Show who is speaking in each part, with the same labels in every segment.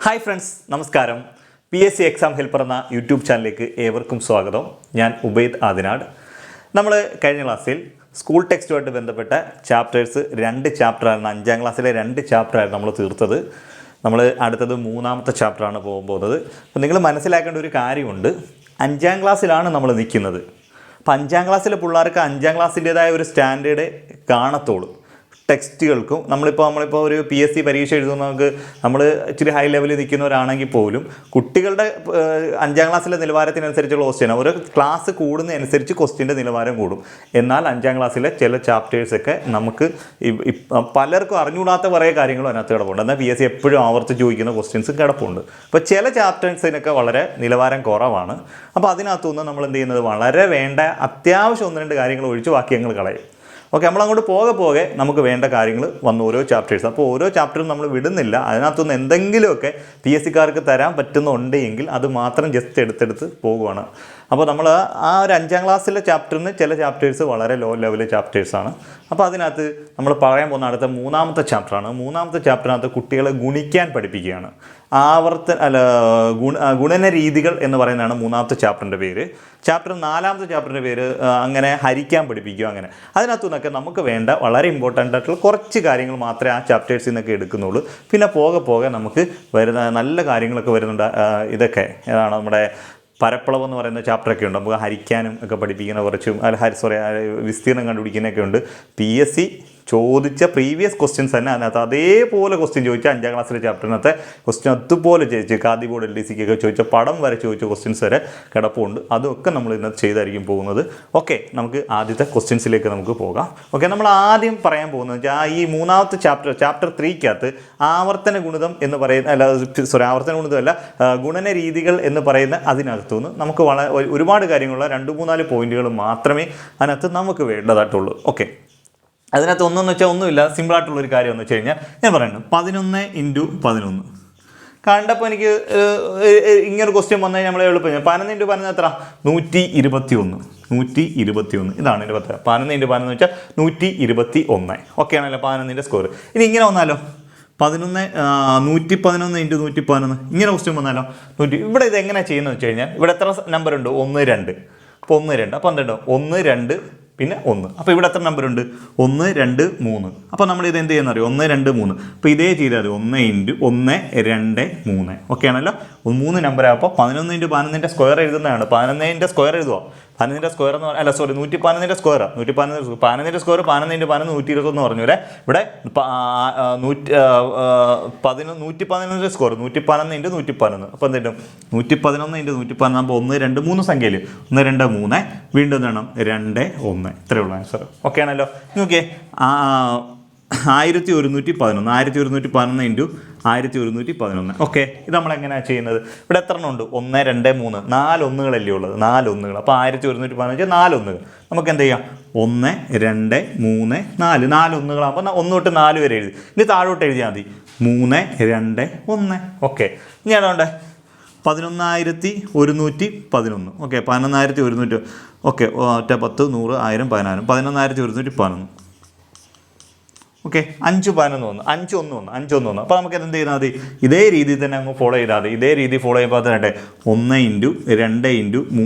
Speaker 1: Hi friends, നമസ്കാരം. PSC exam helper എന്ന YouTube ചാനലിലേക്ക് ഏവർക്കും സ്വാഗതം. ഞാൻ ഉബൈദ് ആദിനാട്. നമ്മൾ കഴിഞ്ഞ ക്ലാസ്സിൽ സ്കൂൾ ടെക്സ്റ്റുമായിട്ട് ബന്ധപ്പെട്ട ചാപ്റ്റേഴ്സ് 2 ചാപ്റ്ററായിരുന്നു. 5ാം ക്ലാസ്സിലെ 2 ചാപ്റ്ററായിരുന്നു നമ്മൾ തീർത്തത്. നമ്മൾ അടുത്തത് 3ാമത്തെ ചാപ്റ്ററാണ് പോകാൻ പോകുന്നത്. അപ്പോൾ നിങ്ങൾ മനസ്സിലാക്കേണ്ട ഒരു കാര്യമുണ്ട്, 5ാം ക്ലാസ്സിലാണ് നമ്മൾ നിൽക്കുന്നത്. അപ്പോൾ 5ാം ക്ലാസ്സിലെ പിള്ളേർക്ക് 5ാം ക്ലാസ്സിൻ്റേതായ ഒരു സ്റ്റാൻഡേർഡ് കാണത്തുള്ളൂ. ടെക്സ്റ്റുകൾക്കും നമ്മളിപ്പോൾ ഒരു PSC പരീക്ഷ എഴുതുന്നവർക്ക് നമ്മൾ ഇച്ചിരി ഹൈ ലെവലിൽ നിൽക്കുന്നവരാണെങ്കിൽ പോലും കുട്ടികളുടെ 5ാം ക്ലാസ്സിലെ നിലവാരത്തിനനുസരിച്ചുള്ള ക്വസ്റ്റ്യൻ, ഓരോ ക്ലാസ് കൂടുന്നതനുസരിച്ച് ക്വസ്റ്റ്യൻ്റെ നിലവാരം കൂടും. എന്നാൽ 5ാം ക്ലാസ്സിലെ ചില ചാപ്റ്റേഴ്സൊക്കെ നമുക്ക് പലർക്കും അറിഞ്ഞുകൂടാത്ത കുറേ കാര്യങ്ങളും അതിനകത്ത് കിടപ്പുണ്ട്. എന്നാൽ PSC എപ്പോഴും ആവർത്തിച്ച് ചോദിക്കുന്ന ക്വസ്റ്റ്യൻസും കിടപ്പുണ്ട്. അപ്പോൾ ചില ചാപ്റ്റേഴ്സിനൊക്കെ വളരെ നിലവാരം കുറവാണ്. അപ്പോൾ അതിനകത്തുനിന്ന് നമ്മൾ എന്ത് ചെയ്യുന്നത്, വളരെ വേണ്ട അത്യാവശ്യം 1-2 കാര്യങ്ങൾ ഒഴിച്ച് ബാക്കി ഞങ്ങൾ കളയും. ഓക്കെ, നമ്മളങ്ങോട്ട് പോകെ നമുക്ക് വേണ്ട കാര്യങ്ങൾ വന്നു ഓരോ ചാപ്റ്റേഴ്സ്. അപ്പോൾ ഓരോ ചാപ്റ്ററും നമ്മൾ വിടുന്നില്ല. അതിനകത്തുനിന്ന് എന്തെങ്കിലുമൊക്കെ PSCക്കാർക്ക് തരാൻ പറ്റുന്നുണ്ടെങ്കിൽ അത് മാത്രം ജസ്റ്റ് എടുത്തെടുത്ത് പോകുവാണ്. അപ്പോൾ നമ്മൾ ആ ഒരു 5ാം ക്ലാസ്സിലെ ചാപ്റ്ററിന് ചില ചാപ്റ്റേഴ്സ് വളരെ ലോ ലെവൽ ചാപ്റ്റേഴ്സാണ്. അപ്പോൾ അതിനകത്ത് നമ്മൾ പറയാൻ പോകുന്ന അടുത്ത 3ാമത്തെ ചാപ്റ്ററാണ്. 3ാമത്തെ ചാപ്റ്ററിനകത്ത് കുട്ടികളെ ഗുണിക്കാൻ പഠിപ്പിക്കുകയാണ്. ഗുണന രീതികൾ എന്ന് പറയുന്നതാണ് 3ാമത്തെ ചാപ്റ്ററിൻ്റെ പേര്. 4ാമത്തെ ചാപ്റ്ററിൻ്റെ പേര് അങ്ങനെ ഹരിക്കാൻ പഠിപ്പിക്കുക. അങ്ങനെ അതിനകത്തു നിന്നൊക്കെ നമുക്ക് വേണ്ട വളരെ ഇമ്പോർട്ടൻ്റ് ആയിട്ടുള്ള കുറച്ച് കാര്യങ്ങൾ മാത്രമേ ആ ചാപ്റ്റേഴ്സിൽ നിന്നൊക്കെ എടുക്കുന്നുള്ളൂ. പിന്നെ പോകെ നമുക്ക് വരുന്ന നല്ല കാര്യങ്ങളൊക്കെ വരുന്നുണ്ട്. ഇതൊക്കെ ഏതാണ്, നമ്മുടെ പരപ്പളവ് എന്ന് പറയുന്ന ചാപ്റ്ററൊക്കെ ഉണ്ട്. നമുക്ക് ഹരിക്കാനും ഒക്കെ പഠിപ്പിക്കുന്ന കുറച്ചും വിസ്തീർണം കണ്ടുപിടിക്കുന്നതൊക്കെ ഉണ്ട്. PSC ചോദിച്ച പ്രീവിയസ് ക്വസ്റ്റ്യൻസ് തന്നെ അതിനകത്ത് അതേപോലെ ക്വസ്റ്റ്യൻ ചോദിച്ച 5ാം ക്ലാസ്സിലെ ചാപ്റ്ററിനകത്തെ ക്വസ്റ്റ്യൻ അതുപോലെ ചോദിച്ചു. കാതി ബോർഡ് LDCക്കൊക്കെ ചോദിച്ച പടം വരെ ചോദിച്ച ക്വസ്റ്റ്യൻസ് വരെ കിടപ്പുണ്ട്. അതൊക്കെ നമ്മൾ ഇന്നത്തെ ചെയ്തായിരിക്കും പോകുന്നത്. ഓക്കെ, നമുക്ക് ആദ്യത്തെ ക്വസ്റ്റ്യൻസിലേക്ക് നമുക്ക് പോകാം. ഓക്കെ, നമ്മൾ ആദ്യം പറയാൻ പോകുന്നത് വെച്ചാൽ ഈ 3ാമത്തെ ചാപ്റ്റർ 3-ക്കകത്ത് ആവർത്തന ഗുണിതം എന്ന് പറയുന്ന ആവർത്തന ഗുണിതമല്ല, ഗുണന രീതികൾ എന്ന് പറയുന്ന അതിനകത്തുനിന്ന് നമുക്ക് ഒരുപാട് കാര്യങ്ങളുള്ള 2-3-4 പോയിന്റുകൾ മാത്രമേ അതിനകത്ത് നമുക്ക് വേണ്ടതായിട്ടുള്ളൂ. ഓക്കെ, അതിനകത്ത് ഒന്നെന്ന് വെച്ചാൽ ഒന്നുമില്ല, സിമ്പിളായിട്ടുള്ളൊരു കാര്യം എന്ന് വെച്ച് കഴിഞ്ഞാൽ ഞാൻ പറയുന്നത് 11 × 11 കണ്ടപ്പോൾ എനിക്ക് ഇങ്ങനൊരു ക്വസ്റ്റ്യൻ വന്നു കഴിഞ്ഞാൽ നമ്മൾ എളുപ്പം 11 × 11 എത്ര, 121. ഇതാണ് എൻ്റെ 11 × 11 വെച്ചാൽ 121. ഓക്കെ ആണല്ലോ 11ൻ്റെ സ്കോർ. ഇനി ഇങ്ങനെ വന്നാലോ, 111 × 111 ഇങ്ങനെ ക്വസ്റ്റ്യൻ വന്നാലോ 100. ഇവിടെ ഇത് എങ്ങനെയാണ് ചെയ്യുന്നത് വെച്ച് കഴിഞ്ഞാൽ ഇവിടെ എത്ര നമ്പർ ഉണ്ട്, 1 2. അപ്പോൾ 1 2 അപ്പോൾ എന്തുണ്ടോ 1 2 പിന്നെ 1. അപ്പോൾ ഇവിടെ എത്ര നമ്പർ ഉണ്ട്, 1 2 3. അപ്പോൾ നമ്മൾ ഇത് എന്ത് ചെയ്യുന്ന അറിയോ, 1 2 3. അപ്പോൾ ഇതേ ചെയ്താൽ 1 × 1 2 3. ഓക്കെ ആണല്ലോ, 3 നമ്പറാകുമ്പോൾ 11 × 11ൻ്റെ സ്ക്വയർ എഴുതുന്നതാണ്. 11ൻ്റെ സ്ക്വയർ എഴുതുക, 11ൻ്റെ സ്ക്വയർ എന്ന് പറഞ്ഞാൽ 111ൻ്റെ സ്ക്വയർ 11ൻ്റെ സ്ക്വയർ 11 × 11 121 പറഞ്ഞു. ഇവിടെ 111ൻ്റെ സ്കോർ 111 × 111. അപ്പോൾ എന്ത് കിട്ടും, 111 × 111 ആകുമ്പോൾ 1 2 3 സംഖ്യയിൽ 1 2 3 വീണ്ടും വേണം 2 1. ഇത്രയേ ഉള്ളൂ ആൻസർ. ഓക്കെ ആണല്ലോ. നോക്കിയേ, 1111 × 1111. ഓക്കെ, ഇത് നമ്മളെങ്ങനെയാണ് ചെയ്യുന്നത്, ഇവിടെ എത്ര എണ്ണം ഉണ്ട്, 1 2 3 4 ഒന്നുകളല്ലേ ഉള്ളത്, 4 ഒന്നുകൾ. അപ്പോൾ 1115 4 ഒന്നുകൾ. നമുക്ക് എന്ത് ചെയ്യാം, 1 2 3 4 4 ഒന്നുകളാകുമ്പോൾ 1 തൊട്ട് 4 വരെ എഴുതി. ഇനി താഴോട്ട് എഴുതിയാൽ മതി 3 2 1. ഓക്കെ, ഇനി ഏതാണ്ട് 11,111. ഓക്കെ, 11,100. ഓക്കെ, 10 100 1000 10,000 11,111. ഓക്കെ, 5 11 വന്നു, 5 1 വന്നു, 5 1 വന്നു. അപ്പോൾ നമുക്ക് എന്ത് ചെയ്താൽ മതി, ഇതേ രീതിയിൽ തന്നെ അങ്ങ് ഫോളോ ചെയ്താൽ മതി. ഇതേ രീതി ഫോളോ ചെയ്യുമ്പോൾ തന്നെ 1 × 2 × 3 ×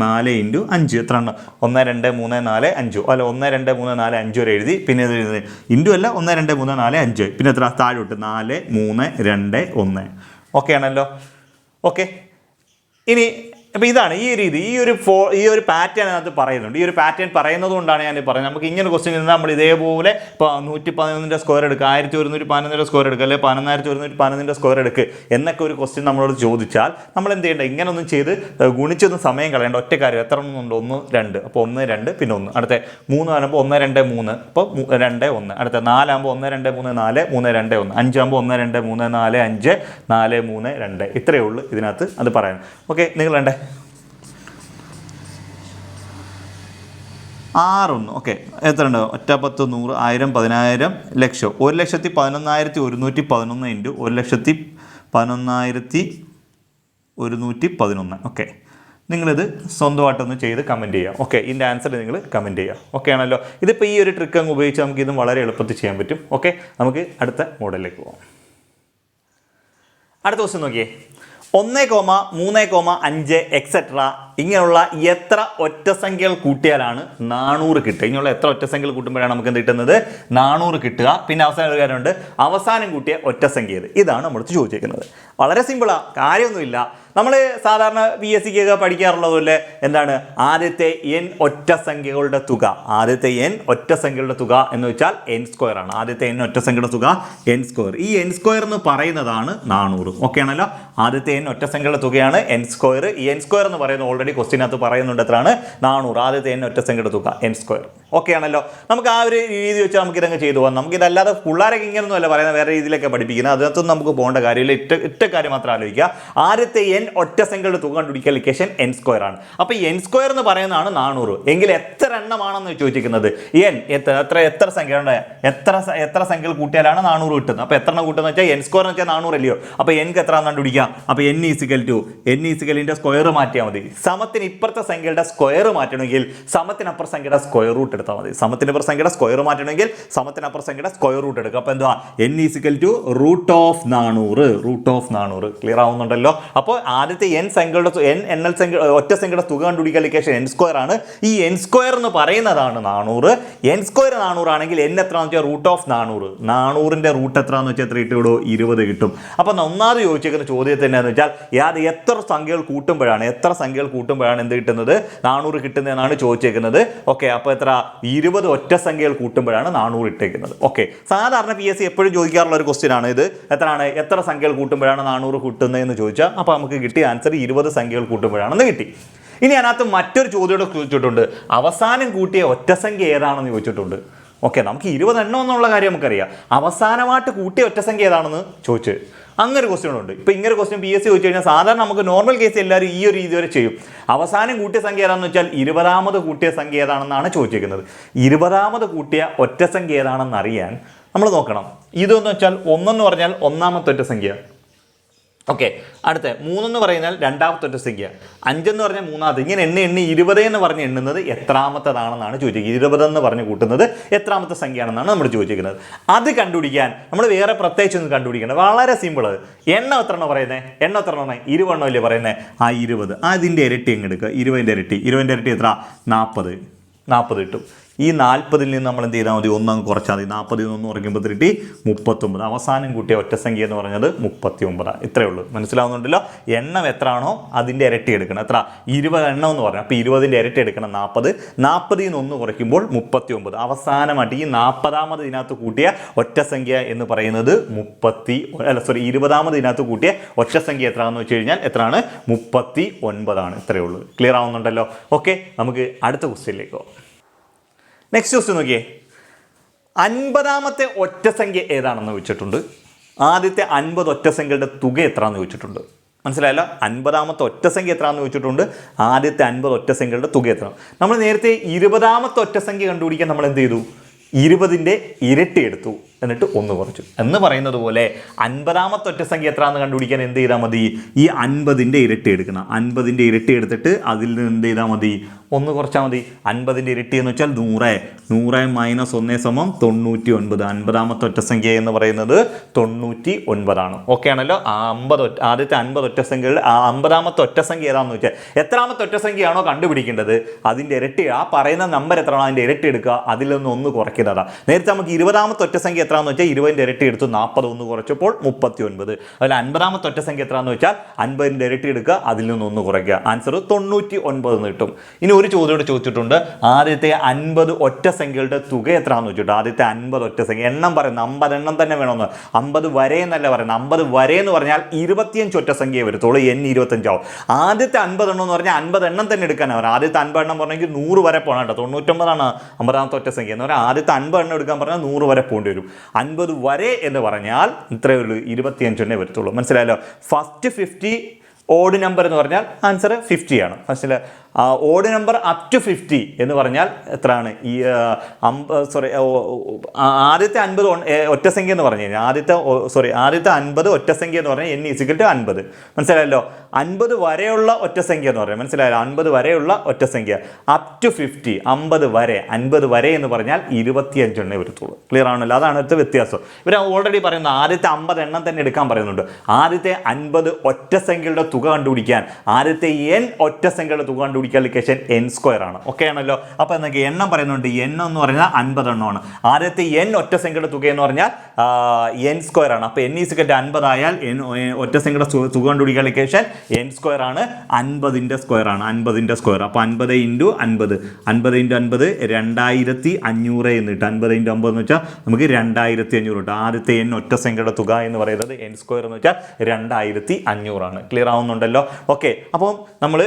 Speaker 1: 4 × 5 എത്ര എണ്ണം, 1 2 3 4 5. അല്ല, 1 2 3 4 5 വരെ എഴുതി. പിന്നെ ഇത് എഴുതി ഇൻറ്റു അല്ല, 1 2 3 4 5. പിന്നെ എത്ര താഴോട്ട് 4 3 2 1. ഓക്കെ ആണല്ലോ. ഓക്കെ, ഇനി അപ്പോൾ ഇതാണ് ഈ രീതി, ഈ ഒരു പാറ്റേൺ അതിനകത്ത് പറയുന്നുണ്ട്. ഈ ഒരു പാറ്റേൺ പറയുന്നത് കൊണ്ടാണ് ഞാൻ പറയുന്നത്. നമുക്ക് ഇങ്ങനെ ക്വസ്റ്റ്യൻ ഇരുന്നാൽ നമ്മൾ ഇതേപോലെ ഇപ്പോൾ 111ൻ്റെ സ്ക്വയർ എടുക്കുക, 1111ൻ്റെ സ്ക്വയർ എടുക്കുക, അല്ലെങ്കിൽ 1111ൻ്റെ സ്ക്വയർ എടുക്കുക എന്നൊക്കെ ഒരു ക്വസ്റ്റ്യൻ നമ്മളോട് ചോദിച്ചാൽ നമ്മൾ എന്ത് ചെയ്യേണ്ട, ഇങ്ങനൊന്നും ചെയ്ത് ഗുണിച്ചൊന്നും സമയം കളയേണ്ട. ഒറ്റ കാര്യം, എത്ര എണ്ണമുണ്ട്, 1 2. അപ്പോൾ 1 2 പിന്നെ 1. അടുത്ത 3 ആകുമ്പോൾ 1 2 3. അപ്പോൾ 2 1. അടുത്ത 4 ആകുമ്പോൾ 1 2 3 4 3 2 1. 5 ആകുമ്പോൾ 1 2 3 4 5 4 3 2. ഇത്രയേ ഉള്ളൂ ഇതിനകത്ത് അത് പറയാൻ. ഓക്കെ, നിങ്ങൾ വേണ്ടേ 6 1. ഓക്കെ, എത്ര ഉണ്ട്, 1 10 100 1000 10,000 ലക്ഷം. 1,11,111 × 1,11,111. ഓക്കെ, നിങ്ങളിത് സ്വന്തമായിട്ടൊന്ന് ചെയ്ത് കമൻറ്റ് ചെയ്യുക. ഓക്കെ, ഇതിൻ്റെ ആൻസർ നിങ്ങൾ കമൻറ്റ് ചെയ്യുക. ഓക്കെ ആണല്ലോ. ഇതിപ്പോൾ ഈ ഒരു ട്രിക്ക് അങ്ങ് ഉപയോഗിച്ച് നമുക്കിതും വളരെ എളുപ്പത്തിൽ ചെയ്യാൻ പറ്റും. ഓക്കെ, നമുക്ക് അടുത്ത മോഡലിലേക്ക് പോകാം. അടുത്ത ക്വസ്റ്റ്യൻ നോക്കിയേ, 1,3,5 എക്സെട്ര ഇങ്ങനെയുള്ള എത്ര ഒറ്റസംഖ്യകൾ കൂട്ടിയാലാണ് 400 കിട്ടുക? ഇങ്ങനെയുള്ള എത്ര ഒറ്റസംഖ്യകൾ കൂട്ടുമ്പോഴാണ് നമുക്ക് എന്ത് കിട്ടുന്നത്? 400 കിട്ടുക. പിന്നെ അവസാനം ഒരു കാര്യമുണ്ട്, അവസാനം കൂട്ടിയ ഒറ്റസംഖ്യ ഏത്? ഇതാണ് നമ്മൾ ചോദിച്ചിരിക്കുന്നത്. വളരെ സിമ്പിളാണ്, കാര്യമൊന്നുമില്ല. നമ്മൾ സാധാരണ PSC ഒക്കെ പഠിക്കാറുള്ളതുപോലെ എന്താണ്, ആദ്യത്തെ n ഒറ്റസംഖ്യകളുടെ തുക, ആദ്യത്തെ n ഒറ്റസംഖ്യകളുടെ തുക എന്ന് വെച്ചാൽ n² ആണ്. ആദ്യത്തെ n ഒറ്റസംഖ്യയുടെ തുക n². ഈ n² എന്ന് പറയുന്നതാണ് 400. ഓക്കെ ആണല്ലോ? ആദ്യത്തെ n ഒറ്റസംഖ്യയുടെ തുകയാണ് n². ഈ n² എന്ന് പറയുന്നത് ഓൾറെഡി ക്വസ്റ്റിനകത്ത് പറയുന്നുണ്ട് എത്രയാണ്? 400. ആദ്യത്തെ n ഒറ്റസംഖ്യയുടെ തുക n². ഓക്കെ ആണല്ലോ? നമുക്ക് ആ ഒരു രീതി വെച്ച് നമുക്ക് ഇതങ്ങ് ചെയ്തു പോകാം. നമുക്കിതല്ലാതെ പിള്ളേരൊക്കെ ഇങ്ങനെയൊന്നും അല്ല പറയുന്നത്, വേറെ രീതിയിലൊക്കെ പഠിപ്പിക്കുന്നത്. അതിനകത്തൊന്നും നമുക്ക് പോകേണ്ട കാര്യമില്ല. ഇറ്റ കാര്യം മാത്രം ആലോചിക്കുക. ആദ്യത്തെ n ഒറ്റസംഖ്യയുടെ തുക കണ്ടുപിടിക്കാൻ ലൊക്കേഷൻ n² ആണ്. അപ്പോൾ ഈ n² എന്ന് പറയുന്നതാണ് 400. എങ്കിൽ എത്ര എണ്ണമാണെന്ന് ചോദിച്ചിരിക്കുന്നത്? n എത്ര സംഖ്യ ഉണ്ട്? എത്ര സംഖ്യകൾ കൂട്ടിയാലാണ് 400 കിട്ടുന്നത്? അപ്പോൾ എത്ര എണ്ണം കൂട്ടുന്നത് വെച്ചാൽ n² എന്ന് വെച്ചാൽ 400 അല്ലയോ? അപ്പോൾ n എത്ര കണ്ടുപിടിക്കുക? അപ്പോൾ n ന്റെ സ്ക്വയർ മാറ്റിയാൽ മതി. സമത്തിന് ഇപ്പുറത്തെ സംഖ്യയുടെ സ്ക്വയർ മാറ്റണമെങ്കിൽ സമത്തിനപ്പുറ സംഖ്യയുടെ സ്ക്വയർ റൂട്ട് എടുത്താൽ മതി. സമത്തിനപ്പുറ സംഖ്യയുടെ സ്ക്വയർ മാറ്റണമെങ്കിൽ സമത്തിനപ്പുറ സംഖ്യയുടെ സ്ക്വയർ റൂട്ട് എടുക്കുക. അപ്പോൾ എന്തുവാ? n root of 400. ക്ലിയർ ആവുന്നുണ്ടല്ലോ? അപ്പോൾ ആദ്യത്തെ n സംഖ്യകളുടെ ഒറ്റ സംഖ്യയുടെ തുക കണ്ടുപിടിക്കാൻ ലൊക്കേഷൻ n² ആണ്. ഈ n² എന്ന് പറയുന്നതാണ് 400. n² 400 ആണെങ്കിൽ n എത്രയാണെന്ന് വെച്ചാൽ റൂട്ട് ഓഫ് 400. 400ന്റെ റൂട്ട് എത്രയാണെന്ന് വെച്ചാൽ എത്ര കിട്ടുമോ? 20 കിട്ടും. അപ്പോൾ ഒന്നാമത് ചോദിച്ചേക്കുന്ന ചോദ്യത്തിന് എന്താണെന്ന് വെച്ചാൽ എത്ര സംഖ്യകൾ കൂട്ടുമ്പോഴാണ് എന്ത് കിട്ടുന്നത്? 400 കിട്ടുന്നതെന്നാണ് ചോദിച്ചേക്കുന്നത്. ഓക്കെ, അപ്പോൾ എത്ര? 20 ഒറ്റ സംഖ്യകൾ കൂട്ടുമ്പോഴാണ് 400 ഇട്ടേക്കുന്നത്. ഓക്കെ, സാധാരണ PSC എപ്പോഴും ചോദിക്കാറുള്ള ഒരു ക്വസ്റ്റ്യൻ ആണ് ഇത്. എത്ര സംഖ്യകൾ കൂട്ടുമ്പോഴാണ് 400 കൂട്ടുന്നതെന്ന് ചോദിച്ചാൽ അപ്പോൾ നമുക്ക് കിട്ടിയ ആൻസർ 20 സംഖ്യകൾ കൂട്ടുമ്പോഴാണെന്ന് കിട്ടി. ഇനി അതിനകത്ത് മറ്റൊരു ചോദ്യം ചോദിച്ചിട്ടുണ്ട്, അവസാനം കൂട്ടിയ ഒറ്റസംഖ്യ ഏതാണെന്ന് ചോദിച്ചിട്ടുണ്ട്. ഓക്കെ, നമുക്ക് 20 എണ്ണം എന്നുള്ള കാര്യം നമുക്കറിയാം. അവസാനമായിട്ട് കൂട്ടിയ ഒറ്റസംഖ്യ ഏതാണെന്ന് ചോദിച്ച് അങ്ങനെ ക്വസ്റ്റ്യൻ ഉണ്ട്. ഇപ്പോൾ ഇങ്ങനെ ക്വസ്റ്റ്യൻ PSC ചോദിച്ചു കഴിഞ്ഞാൽ സാധാരണ നമുക്ക് നോർമൽ കേസ് എല്ലാവരും ഈ ഒരു രീതി വരെ ചെയ്യും. അവസാനം കൂട്ടിയ സംഖ്യ ഏതാണെന്ന് വെച്ചാൽ 20ാമത് കൂട്ടിയ സംഖ്യ ഏതാണെന്നാണ് ചോദിച്ചിരിക്കുന്നത്. 20ാമത് കൂട്ടിയ ഒറ്റസംഖ്യ ഏതാണെന്ന് അറിയാൻ നമ്മൾ നോക്കണം. ഇതെന്ന് വെച്ചാൽ 1 എന്ന് പറഞ്ഞാൽ ഒന്നാമത്തെ ഒറ്റസംഖ്യ. ഓക്കെ, അടുത്ത 3 എന്ന് പറയുന്നാൽ രണ്ടാമത്തെ ഒറ്റസംഖ്യ, 5 എന്ന് പറഞ്ഞാൽ മൂന്നാമത്തെ. ഇങ്ങനെ എണ്ണി 20 എന്ന് പറഞ്ഞ് എണ്ണുന്നത് എത്രാമത്തേതാണെന്നാണ് ചോദിച്ചിരിക്കുന്നത്. 20 എന്ന് പറഞ്ഞ് കൂട്ടുന്നത് എത്രാമത്തെ സംഖ്യയാണെന്നാണ് നമ്മൾ ചോദിച്ചിരിക്കുന്നത്. അത് കണ്ടുപിടിക്കാൻ നമ്മൾ വേറെ പ്രത്യേകിച്ചൊന്നും കണ്ടുപിടിക്കണം. വളരെ സിമ്പിൾ. എണ്ണം എത്ര എണ്ണം പറയുന്നത്? 20 എണ്ണം അല്ലേ പറയുന്നത്? ആ 20 അതിൻ്റെ ഇരട്ടി അങ്ങ് എടുക്കുക. 20ന്റെ ഇരട്ടി എത്ര? 40 കിട്ടും. ഈ 40ൽ നിന്ന് നമ്മൾ എന്ത് ചെയ്താൽ മതി? ഒന്നങ്ങ് കുറച്ചാൽ മതി. 40ൽ നിന്ന് കുറയ്ക്കുമ്പോൾ കിട്ടി 39. അവസാനം കൂട്ടിയ ഒറ്റസംഖ്യ എന്ന് പറഞ്ഞത് 39. ഇത്രയേ ഉള്ളൂ. മനസ്സിലാവുന്നുണ്ടല്ലോ? എണ്ണം എത്രയാണോ അതിൻ്റെ ഇരട്ടി എടുക്കണം. എത്ര? 20 എണ്ണം എന്ന് പറഞ്ഞാൽ അപ്പോൾ 20ന്റെ ഇരട്ടി എടുക്കണം 40. 40ൽ നിന്ന് 1 കുറയ്ക്കുമ്പോൾ 39. അവസാനമായിട്ട് ഈ 40ാമത് ഇതിനകത്ത് കൂട്ടിയ ഒറ്റസംഖ്യ എന്ന് പറയുന്നത് 20ാമത് ഇതിനകത്ത് കൂട്ടിയ ഒറ്റസംഖ്യ എത്രയാണെന്ന് വെച്ച് കഴിഞ്ഞാൽ എത്രയാണ്? 39. ഇത്രയേ ഉള്ളൂ. ക്ലിയർ ആവുന്നുണ്ടല്ലോ? ഓക്കെ, നമുക്ക് അടുത്ത ക്വസ്റ്റ്യനിലേക്ക് പോകാം. നെക്സ്റ്റ് ക്വസ്റ്റ്യൻ നോക്കിയേ, 50ാമത്തെ ഒറ്റസംഖ്യ ഏതാണെന്ന് ചോദിച്ചിട്ടുണ്ട്. ആദ്യത്തെ 50 ഒറ്റസംഖ്യയുടെ തുക എത്രയാണെന്ന് ചോദിച്ചിട്ടുണ്ട്. മനസ്സിലായല്ലോ? 50ാമത്തെ ഒറ്റസംഖ്യ എത്രയാണെന്ന് ചോദിച്ചിട്ടുണ്ട്. ആദ്യത്തെ 50 ഒറ്റസംഖ്യയുടെ തുക എത്ര? നമ്മൾ നേരത്തെ 20ാമത്തെ ഒറ്റസംഖ്യ കണ്ടുപിടിക്കാൻ നമ്മൾ എന്ത് ചെയ്തു? 20ന്റെ ഇരട്ടി എടുത്തു, എന്നിട്ട് 1 കുറച്ചു എന്ന് പറയുന്നത് പോലെ 50ാമത്തെ ഒറ്റസംഖ്യ എത്രയാണെന്ന് കണ്ടുപിടിക്കാൻ എന്ത് ചെയ്താൽ മതി? ഈ 50ന്റെ ഇരട്ടി എടുക്കണം. 50ന്റെ ഇരട്ടി എടുത്തിട്ട് അതിൽ നിന്ന് എന്ത് ചെയ്താൽ മതി? 1 കുറച്ചാൽ മതി. 50ന്റെ ഇരട്ടി എന്ന് വെച്ചാൽ 100 മൈനസ് 1 = 99. 50ാമത്തെ ഒറ്റസംഖ്യ എന്ന് പറയുന്നത് 99 ഓക്കെ ആണല്ലോ? ആദ്യത്തെ 50 ഒറ്റസംഖ്യകളുടെ 50ാമത്തെ ഒറ്റസംഖ്യ ഏതാണെന്ന് വെച്ചാൽ എത്രാമത്തെ ഒറ്റസംഖ്യയാണോ കണ്ടുപിടിക്കേണ്ടത് അതിൻ്റെ ഇരട്ടി, ആ പറയുന്ന നമ്പർ എത്രയാണോ അതിൻ്റെ ഇരട്ടി എടുക്കുക, അതിൽ നിന്ന് 1 കുറയ്ക്കുന്നതാണ്. നേരത്തെ നമുക്ക് 20ാമത്തെ ഒറ്റസംഖ്യ എത്രയാണെന്ന് വെച്ചാൽ 20ന്റെ ഇരട്ടി എടുത്തു, 40 1 കുറച്ചപ്പോൾ 39. അതിൽ 50ാമത്തെ ഒറ്റസംഖ്യ എത്രയാണെന്ന് വെച്ചാൽ 50ന്റെ ഇരട്ടി എടുക്കുക, അതിൽ നിന്ന് 1 കുറയ്ക്കുക, ആൻസർ 99 എന്ന് കിട്ടും. ഇനി ഒരു ചോദ്യം ചോദിച്ചിട്ടുണ്ട്, ആദ്യത്തെ 50 ഒറ്റസംഖ്യകളുടെ തുക എത്രയാണെന്ന് വെച്ചിട്ട്. ആദ്യത്തെ 50 ഒറ്റസംഖ്യ എണ്ണം പറയുന്നത് 50 എണ്ണം തന്നെ വേണമെന്ന്, 50 വരെ എന്നല്ല പറയുന്നത്. 50 വരെ എന്ന് പറഞ്ഞാൽ 25 ഒറ്റസംഖ്യ വരത്തുള്ളൂ, n 25 ആവും. ആദ്യത്തെ 50 എണ്ണം എന്ന് പറഞ്ഞാൽ 50 എണ്ണം തന്നെ എടുക്കാനാണ് പറയുന്നത്. ആദ്യത്തെ 50 എണ്ണം പറഞ്ഞെങ്കിൽ 100 വരെ പോകണം കേട്ടോ. 99 50ാമത്തെ ഒറ്റസംഖ്യ എന്ന് പറഞ്ഞാൽ ആദ്യത്തെ 50 എണ്ണം എടുക്കാൻ പറഞ്ഞാൽ 100 വരെ പോകേണ്ടി വരും. 50 വരെ എന്ന് പറഞ്ഞാൽ ഇത്രയേ ഉള്ളൂ, 25 എണ്ണേ വരത്തുള്ളൂ. മനസ്സിലായല്ലോ? ഫസ്റ്റ് 50 ഓഡ് നമ്പർ എന്ന് പറഞ്ഞാൽ ആൻസർ 50 ആണ്. മനസ്സിലായി? ഓഡ് നമ്പർ അപ് ടു 50 എന്ന് പറഞ്ഞാൽ എത്രയാണ്? ഈ ആദ്യത്തെ 50 ഒറ്റസംഖ്യ എന്ന് പറഞ്ഞു കഴിഞ്ഞാൽ ആദ്യത്തെ 50 ഒറ്റസംഖ്യ എന്ന് പറഞ്ഞാൽ n = 50. മനസ്സിലായല്ലോ? 50 വരെയുള്ള ഒറ്റസംഖ്യ എന്ന് പറഞ്ഞാൽ മനസ്സിലായല്ലോ? 50 വരെയുള്ള ഒറ്റസംഖ്യ അപ് ടു 50, 50 വരെ എന്ന് പറഞ്ഞാൽ 25 എണ്ണേ വരത്തുള്ളൂ. ക്ലിയർ ആണല്ലോ? അതാണ് അടുത്ത വ്യത്യാസം. ഇവർ ഓൾറെഡി പറയുന്നത് ആദ്യത്തെ 50 എണ്ണം തന്നെ എടുക്കാൻ പറയുന്നുണ്ട്. ആദ്യത്തെ 50 ഒറ്റസംഖ്യയുടെ തുക കണ്ടുപിടിക്കാൻ, ആദ്യത്തെ n ഒറ്റസംഖ്യയുടെ തുക കണ്ടുപിടിക്കാൻ ലൊക്കേഷൻ n² ആണ്. ഓക്കെ ആണല്ലോ? അപ്പോൾ എന്നൊക്കെ എണ്ണം പറയുന്നുണ്ട്. n എന്ന് പറഞ്ഞാൽ 50 എണ്ണമാണ്. ആദ്യത്തെ n ഒറ്റസംഖ്യയുടെ തുക എന്ന് പറഞ്ഞാൽ n² ആണ്. അപ്പോൾ n = 50 ആയാൽ ഒറ്റസംഖ്യയുടെ തുക കണ്ടുപിടിക്കാൻ ലൊക്കേഷൻ n² ആണ്. 50ന്റെ സ്ക്വയർ ആണ്. 50ന്റെ സ്ക്വയർ. അപ്പോൾ 50 × 50, 50 × 50 2500 എന്ന് കിട്ടും. 50 × 50 എന്ന് വെച്ചാൽ നമുക്ക് 2500 കിട്ടും. ആദ്യത്തെ n ഒറ്റസംഖ്യയുടെ തുക എന്ന് പറയുന്നത് n² എന്ന് വെച്ചാൽ 2500 ആണ്. ക്ലിയർ ആവുന്നുണ്ടല്ലോ? ഓക്കെ. അപ്പോൾ നമ്മൾ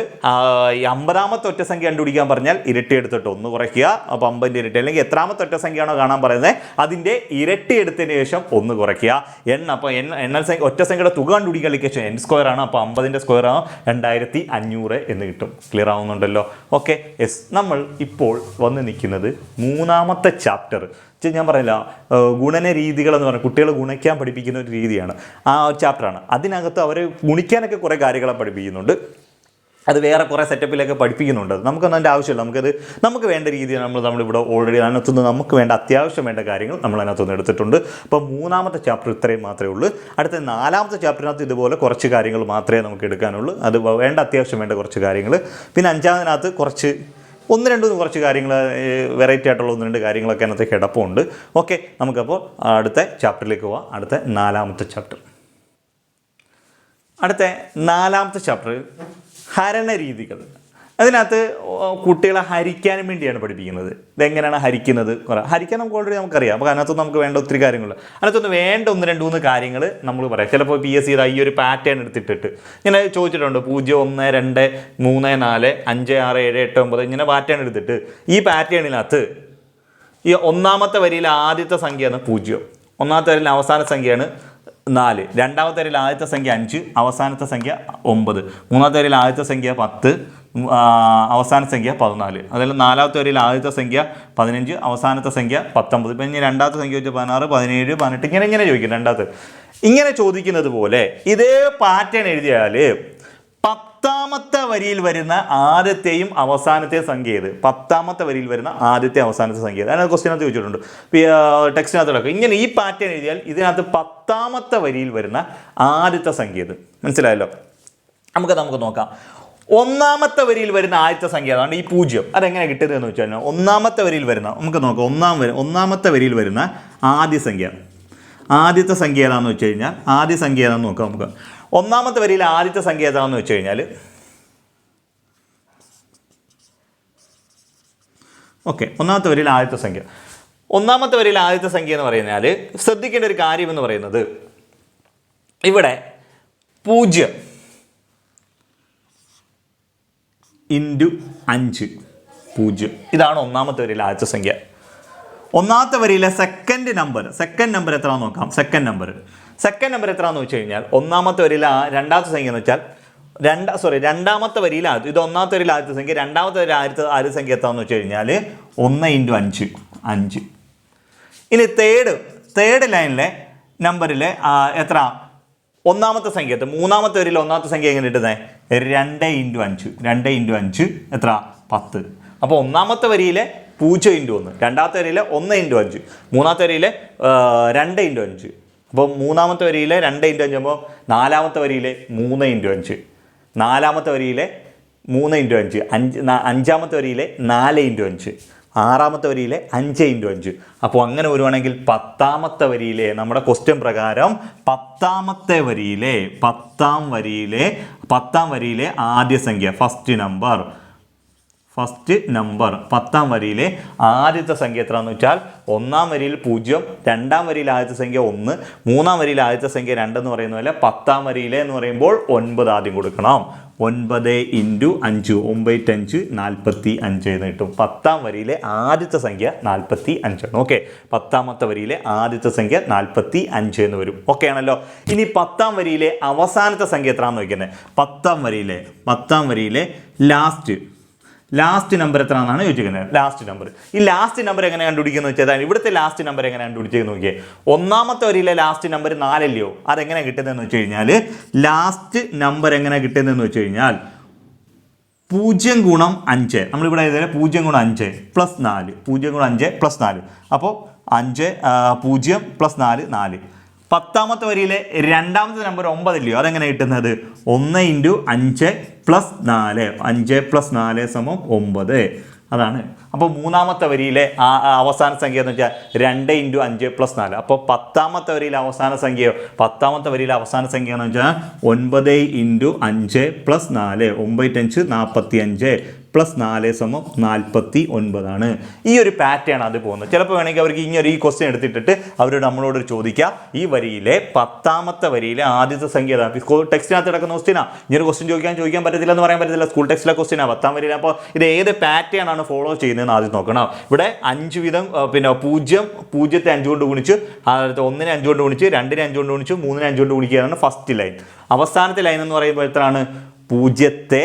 Speaker 1: 50ാമത്തെ ഒറ്റസംഖ്യ കണ്ടുപിടിക്കാൻ പറഞ്ഞാൽ ഇരട്ടി എടുത്തിട്ട് 1 കുറയ്ക്കുക. അപ്പോൾ 50ന്റെ ഇരട്ടി, അല്ലെങ്കിൽ എത്രാമത്തെ ഒറ്റസംഖ്യയാണോ കാണാൻ പറയുന്നത് അതിൻ്റെ ഇരട്ടി എടുത്തതിന് ശേഷം 1 കുറയ്ക്കുക. അപ്പോൾ ഒറ്റസംഖ്യയുടെ തുക കണ്ടുപിടിക്കാൻ ലൊക്കേഷൻ n² ആണ്. അപ്പോൾ 50ന്റെ സ്ക്വയർ ആണ് 2500 എന്ന് കിട്ടും. ക്ലിയർ ആവുന്നുണ്ടല്ലോ? ഓക്കെ. യെസ്. നമ്മൾ ഇപ്പോൾ വന്ന് നിൽക്കുന്നത് 3ാമത്തെ ചാപ്റ്റർ. ഞാൻ പറയില്ല, ഗുണന രീതികൾ എന്ന് പറഞ്ഞാൽ കുട്ടികൾ ഗുണിക്കാൻ പഠിപ്പിക്കുന്ന ഒരു രീതിയാണ്. ആ ചാപ്റ്ററാണ്. അതിനകത്ത് അവർ ഗുണിക്കാനൊക്കെ കുറേ കാര്യങ്ങളെ പഠിപ്പിക്കുന്നുണ്ട്. അത് വേറെ കുറേ സെറ്റപ്പിലൊക്കെ പഠിപ്പിക്കുന്നുണ്ട്. നമുക്കൊന്നും അതിൻ്റെ ആവശ്യമില്ല. നമുക്ക് വേണ്ട രീതിയിൽ നമ്മളിവിടെ ഓൾറെഡി അതിനകത്തുനിന്ന് നമുക്ക് വേണ്ട അത്യാവശ്യം വേണ്ട കാര്യങ്ങൾ നമ്മൾ അതിനകത്തുനിന്ന് എടുത്തിട്ടുണ്ട്. അപ്പോൾ 3ാമത്തെ ചാപ്റ്റർ ഇത്രയും മാത്രമേ ഉള്ളൂ. അടുത്ത 4ാമത്തെ ചാപ്റ്ററിനകത്ത് ഇതുപോലെ കുറച്ച് കാര്യങ്ങൾ മാത്രമേ നമുക്ക് എടുക്കാനുള്ളൂ. അത് വേണ്ട അത്യാവശ്യം വേണ്ട കുറച്ച് കാര്യങ്ങൾ. പിന്നെ 5ാമതിനകത്ത് കുറച്ച് 1-2 കുറച്ച് കാര്യങ്ങൾ വെറൈറ്റി ആയിട്ടുള്ള 1-2 കാര്യങ്ങളൊക്കെ അതിനകത്ത് കിടപ്പുണ്ട്. ഓക്കെ. നമുക്കപ്പോൾ അടുത്ത ചാപ്റ്ററിലേക്ക് പോവാം. അടുത്ത 4ാമത്തെ ചാപ്റ്റർ. അടുത്ത 4ാമത്തെ ചാപ്റ്ററിൽ ഹരണ രീതികൾ. അതിനകത്ത് കുട്ടികളെ ഹരിക്കാനും വേണ്ടിയാണ് പഠിപ്പിക്കുന്നത്. ഇതെങ്ങനെയാണ് ഹരിക്കുന്നത്? ഹരിക്കാൻ നമുക്ക് ഓൾറെഡി നമുക്കറിയാം. അപ്പോൾ അതിനകത്ത് നമുക്ക് വേണ്ട ഒത്തിരി കാര്യങ്ങളുണ്ട്. അതിനകത്തൊന്ന് വേണ്ട 1-2 കാര്യങ്ങൾ നമ്മൾ പറയാം. ചിലപ്പോൾ PSC ഈ ഒരു പാറ്റേൺ എടുത്തിട്ടിട്ട് ഇങ്ങനെ ചോദിച്ചിട്ടുണ്ട്. 0, 1, 2, 3, 4, 5, 6, 7, 8, 9 ഇങ്ങനെ പാറ്റേൺ എടുത്തിട്ട് ഈ പാറ്റേണിനകത്ത് ഈ 1ാമത്തെ വരിയിലെ ആദ്യത്തെ സംഖ്യയാണ് 0, 1ാമത്തെ വരിയിലെ അവസാന സംഖ്യയാണ് 4, 2ാമത്തെ വരിയിൽ ആദ്യത്തെ സംഖ്യ 5, അവസാനത്തെ സംഖ്യ 9, 3ാമത്തെ വരിയിൽ ആദ്യത്തെ സംഖ്യ 10, അവസാന സംഖ്യ 14, അതിൽ 4ാമത്തെ വരിയിൽ ആദ്യത്തെ സംഖ്യ 15, അവസാനത്തെ സംഖ്യ 19. ഇപ്പം ഇനി 2ാമത്തെ സംഖ്യ വെച്ചാൽ 16, 17, 18 ഇങ്ങനെ ചോദിക്കും. 2ാമത്തെ ഇങ്ങനെ ചോദിക്കുന്നത് പോലെ ഇതേ പാറ്റേൺ എഴുതിയാൽ 10ാമത്തെ വരിയിൽ വരുന്ന ആദ്യത്തെയും അവസാനത്തെയും സംഖ്യ ഏത്? 10ാമത്തെ വരിയിൽ വരുന്ന ആദ്യത്തെ അവസാനത്തെ സംഖ്യ ഏത്? അതിനകത്ത് ക്വസ്റ്റ്യനകത്ത് ചോദിച്ചിട്ടുണ്ട്. ടെക്സ്റ്റിനകത്തൊക്കെ ഇങ്ങനെ ഈ പാറ്റേൺ എഴുതിയാൽ ഇതിനകത്ത് 10ാമത്തെ വരിയിൽ വരുന്ന ആദ്യത്തെ സംഖ്യ ഏത്? മനസ്സിലായല്ലോ? നമുക്ക് നോക്കാം. 1ാമത്തെ വരിയിൽ വരുന്ന ആദ്യത്തെ സംഖ്യ അതാണ് ഈ 0. അതെങ്ങനെ കിട്ടുന്നത് എന്ന് വെച്ചാൽ 1ാമത്തെ വരിയിൽ വരുന്ന നമുക്ക് നോക്കാം. 1ാമത്തെ വരിയിൽ വരുന്ന ആദ്യ സംഖ്യ, ആദ്യത്തെ സംഖ്യ ഏതാണെന്ന് വെച്ച് കഴിഞ്ഞാൽ ആദ്യ സംഖ്യ ഏതാണെന്ന് നോക്കാം. നമുക്ക് 1ാമത്തെ വരിയിൽ ആദ്യത്തെ സംഖ്യ ഏതാണെന്ന് വെച്ച് കഴിഞ്ഞാൽ ഓക്കെ 1ാമത്തെ വരിയിൽ ആദ്യത്തെ സംഖ്യ എന്ന് പറഞ്ഞാൽ ശ്രദ്ധിക്കേണ്ട ഒരു കാര്യം എന്ന് പറയുന്നത് ഇവിടെ 0 × 5 0 ഇതാണ് 1ാമത്തെ വരിയിലെ ആദ്യത്തെ സംഖ്യ. 1ാമത്തെ വരിയിലെ സെക്കൻഡ് നമ്പർ എത്രയാണെന്ന് നോക്കാം. സെക്കൻഡ് നമ്പർ എത്രയാണെന്ന് വെച്ച് കഴിഞ്ഞാൽ 1ാമത്തെ വരിയിലെ 2ാമത്തെ സംഖ്യ എന്ന് വെച്ചാൽ 2ാമത്തെ വരിയിലെ ഇത് 1ാമത്തെ വരിയിലെ ആദ്യത്തെ സംഖ്യ. 2ാമത്തെ വരിയിലെ ആദ്യ സംഖ്യ എത്രയാണെന്ന് വെച്ച് കഴിഞ്ഞാൽ 1 × 5. ഇനി തേർഡ് ലൈനിലെ നമ്പറിൽ എത്ര? 1ാമത്തെ സംഖ്യ 3ാമത്തെ വരിയിലെ 1ാമത്തെ സംഖ്യ എങ്ങനെ കിട്ടുന്നത്? 2 × 5 എത്ര? 10. അപ്പോൾ 1ാമത്തെ വരിയിലെ 0 × 1, 2ാമത്തെ വരിയിലെ 1 × 5, 3ാമത്തെ വരിയിലെ 2 × 5. അപ്പോൾ 3ാമത്തെ വരിയിലെ 2 × 5 ആകുമ്പോൾ 4ാമത്തെ വരിയിലെ 3 × 5, 4ാമത്തെ വരിയിലെ 3 × 5, 5ാമത്തെ വരിയിലെ 4 × 5, 6ാമത്തെ വരിയിലെ 5 × 5. അപ്പോൾ അങ്ങനെ വരുവാണെങ്കിൽ 10ാമത്തെ വരിയിലെ നമ്മുടെ ക്വസ്റ്റ്യൻ പ്രകാരം 10ാമത്തെ വരിയിലെ 10ാം വരിയിലെ ആദ്യ സംഖ്യ ഫസ്റ്റ് നമ്പർ 10ാം വരിയിലെ ആദ്യത്തെ സംഖ്യ എത്രയാണെന്ന് വെച്ചാൽ 1ാം വരിയിൽ 0, 2ാം വരിയിൽ ആദ്യത്തെ സംഖ്യ 1, 3ാം വരിയിൽ ആദ്യത്തെ സംഖ്യ 2 എന്ന് പറയുന്ന പോലെ 10ാം വരിയിലെ എന്ന് പറയുമ്പോൾ 9 ആദ്യം കൊടുക്കണം. 9 × 5 9 × 5 45 എന്ന് കിട്ടും. 10ാം വരിയിലെ ആദ്യത്തെ സംഖ്യ 45 ആണ്. ഓക്കെ, 10ാമത്തെ വരിയിലെ ആദ്യത്തെ സംഖ്യ 45 എന്ന് വരും. ഓക്കെ ആണല്ലോ. ഇനി 10ാം വരിയിലെ അവസാനത്തെ സംഖ്യ എത്രയാണെന്ന് നോക്കുന്നത്. 10ാം വരിയിലെ ലാസ്റ്റ് ലാസ്റ്റ് നമ്പർ എത്ര എന്നാണ് ചോദിച്ചിരിക്കുന്നത്. Last number. ഈ ലാസ്റ്റ് നമ്പർ എങ്ങനെ കണ്ടുപിടിക്കുന്നത് വെച്ചാൽ ഇവിടുത്തെ ലാസ്റ്റ് നമ്പർ എങ്ങനെ കണ്ടുപിടിച്ചത് നോക്കിയേ. ഒന്നാമത്തെ വരിയിലെ ലാസ്റ്റ് നമ്പർ 4 അല്ലയോ? അതെങ്ങനെ കിട്ടുന്നതെന്ന് വെച്ച് കഴിഞ്ഞാൽ ലാസ്റ്റ് നമ്പർ എങ്ങനെ കിട്ടുന്നതെന്ന് വെച്ച് കഴിഞ്ഞാൽ 0 ഗുണം 5. നമ്മളിവിടെ എഴുതിയാൽ 0 ഗുണം 5 പ്ലസ് 4. 0 ഗുണം 5 പ്ലസ് 4. അപ്പോൾ 5 0 പ്ലസ് 4 4. 10ാമത്തെ വരിയിലെ രണ്ടാമത്തെ നമ്പർ 9 അല്ലയോ? അതെങ്ങനെ കിട്ടുന്നത്? 1 × 5 പ്ലസ് 4. 5 പ്ലസ് 4 സമം 9. അതാണ്. അപ്പോൾ മൂന്നാമത്തെ വരിയിലെ അവസാന സംഖ്യ എന്ന് വെച്ചാൽ 2 × 5 പ്ലസ് 4. അപ്പോൾ 10ാമത്തെ വരിയിലെ അവസാന സംഖ്യയോ 10ാമത്തെ വരിയിലെ അവസാന സംഖ്യ എന്ന് വെച്ചാൽ 9 × 5 പ്ലസ് 4. 9 × 5 45 പ്ലസ് 4 സമം 49 ആണ്. ഈ ഒരു പാറ്റേൺ അത് പോകുന്നത്. ചിലപ്പോൾ വേണമെങ്കിൽ അവർക്ക് ഇങ്ങനെ ഈ ക്വസ്റ്റ്യൻ എടുത്തിട്ടിട്ട് അവർ നമ്മളോട് ചോദിക്കുക, ഈ വരിയിലെ 10ാമത്തെ വരിയിലെ ആദ്യത്തെ സംഖ്യ ഏതാണ്? ടെക്സ്റ്റിനകത്ത് കിടക്കുന്ന ക്വസ്റ്റ്യനാ. ഇങ്ങനെ ക്വസ്റ്റ്യൻ ചോദിക്കാൻ പറ്റത്തില്ല എന്ന് പറയാൻ പറ്റത്തില്ല. സ്കൂൾ ടെക്സ്റ്റിലെ ക്വസ്റ്റ്യനാണ് 10ാം വരിയിൽ. അപ്പോൾ ഇത് ഏത് പാറ്റേൺ ആണ് ഫോളോ ചെയ്യുന്നതെന്ന് ആദ്യം നോക്കണം. ഇവിടെ 5 വീതം, പിന്നെ 0 0ത്തെ 5 കൊണ്ട് ഗുണിച്ച്, 1നെ 5 കൊണ്ട് ഗുണിച്ച്, 2നെ 5 കൊണ്ട് ഗുണിച്ച്, 3നെ 5 കൊണ്ട് ഗുണിക്കുകയാണ് ഫസ്റ്റ് ലൈൻ. അവസാനത്തെ ലൈൻ എന്ന് പറയുമ്പോൾ എത്രയാണ്? 0ത്തെ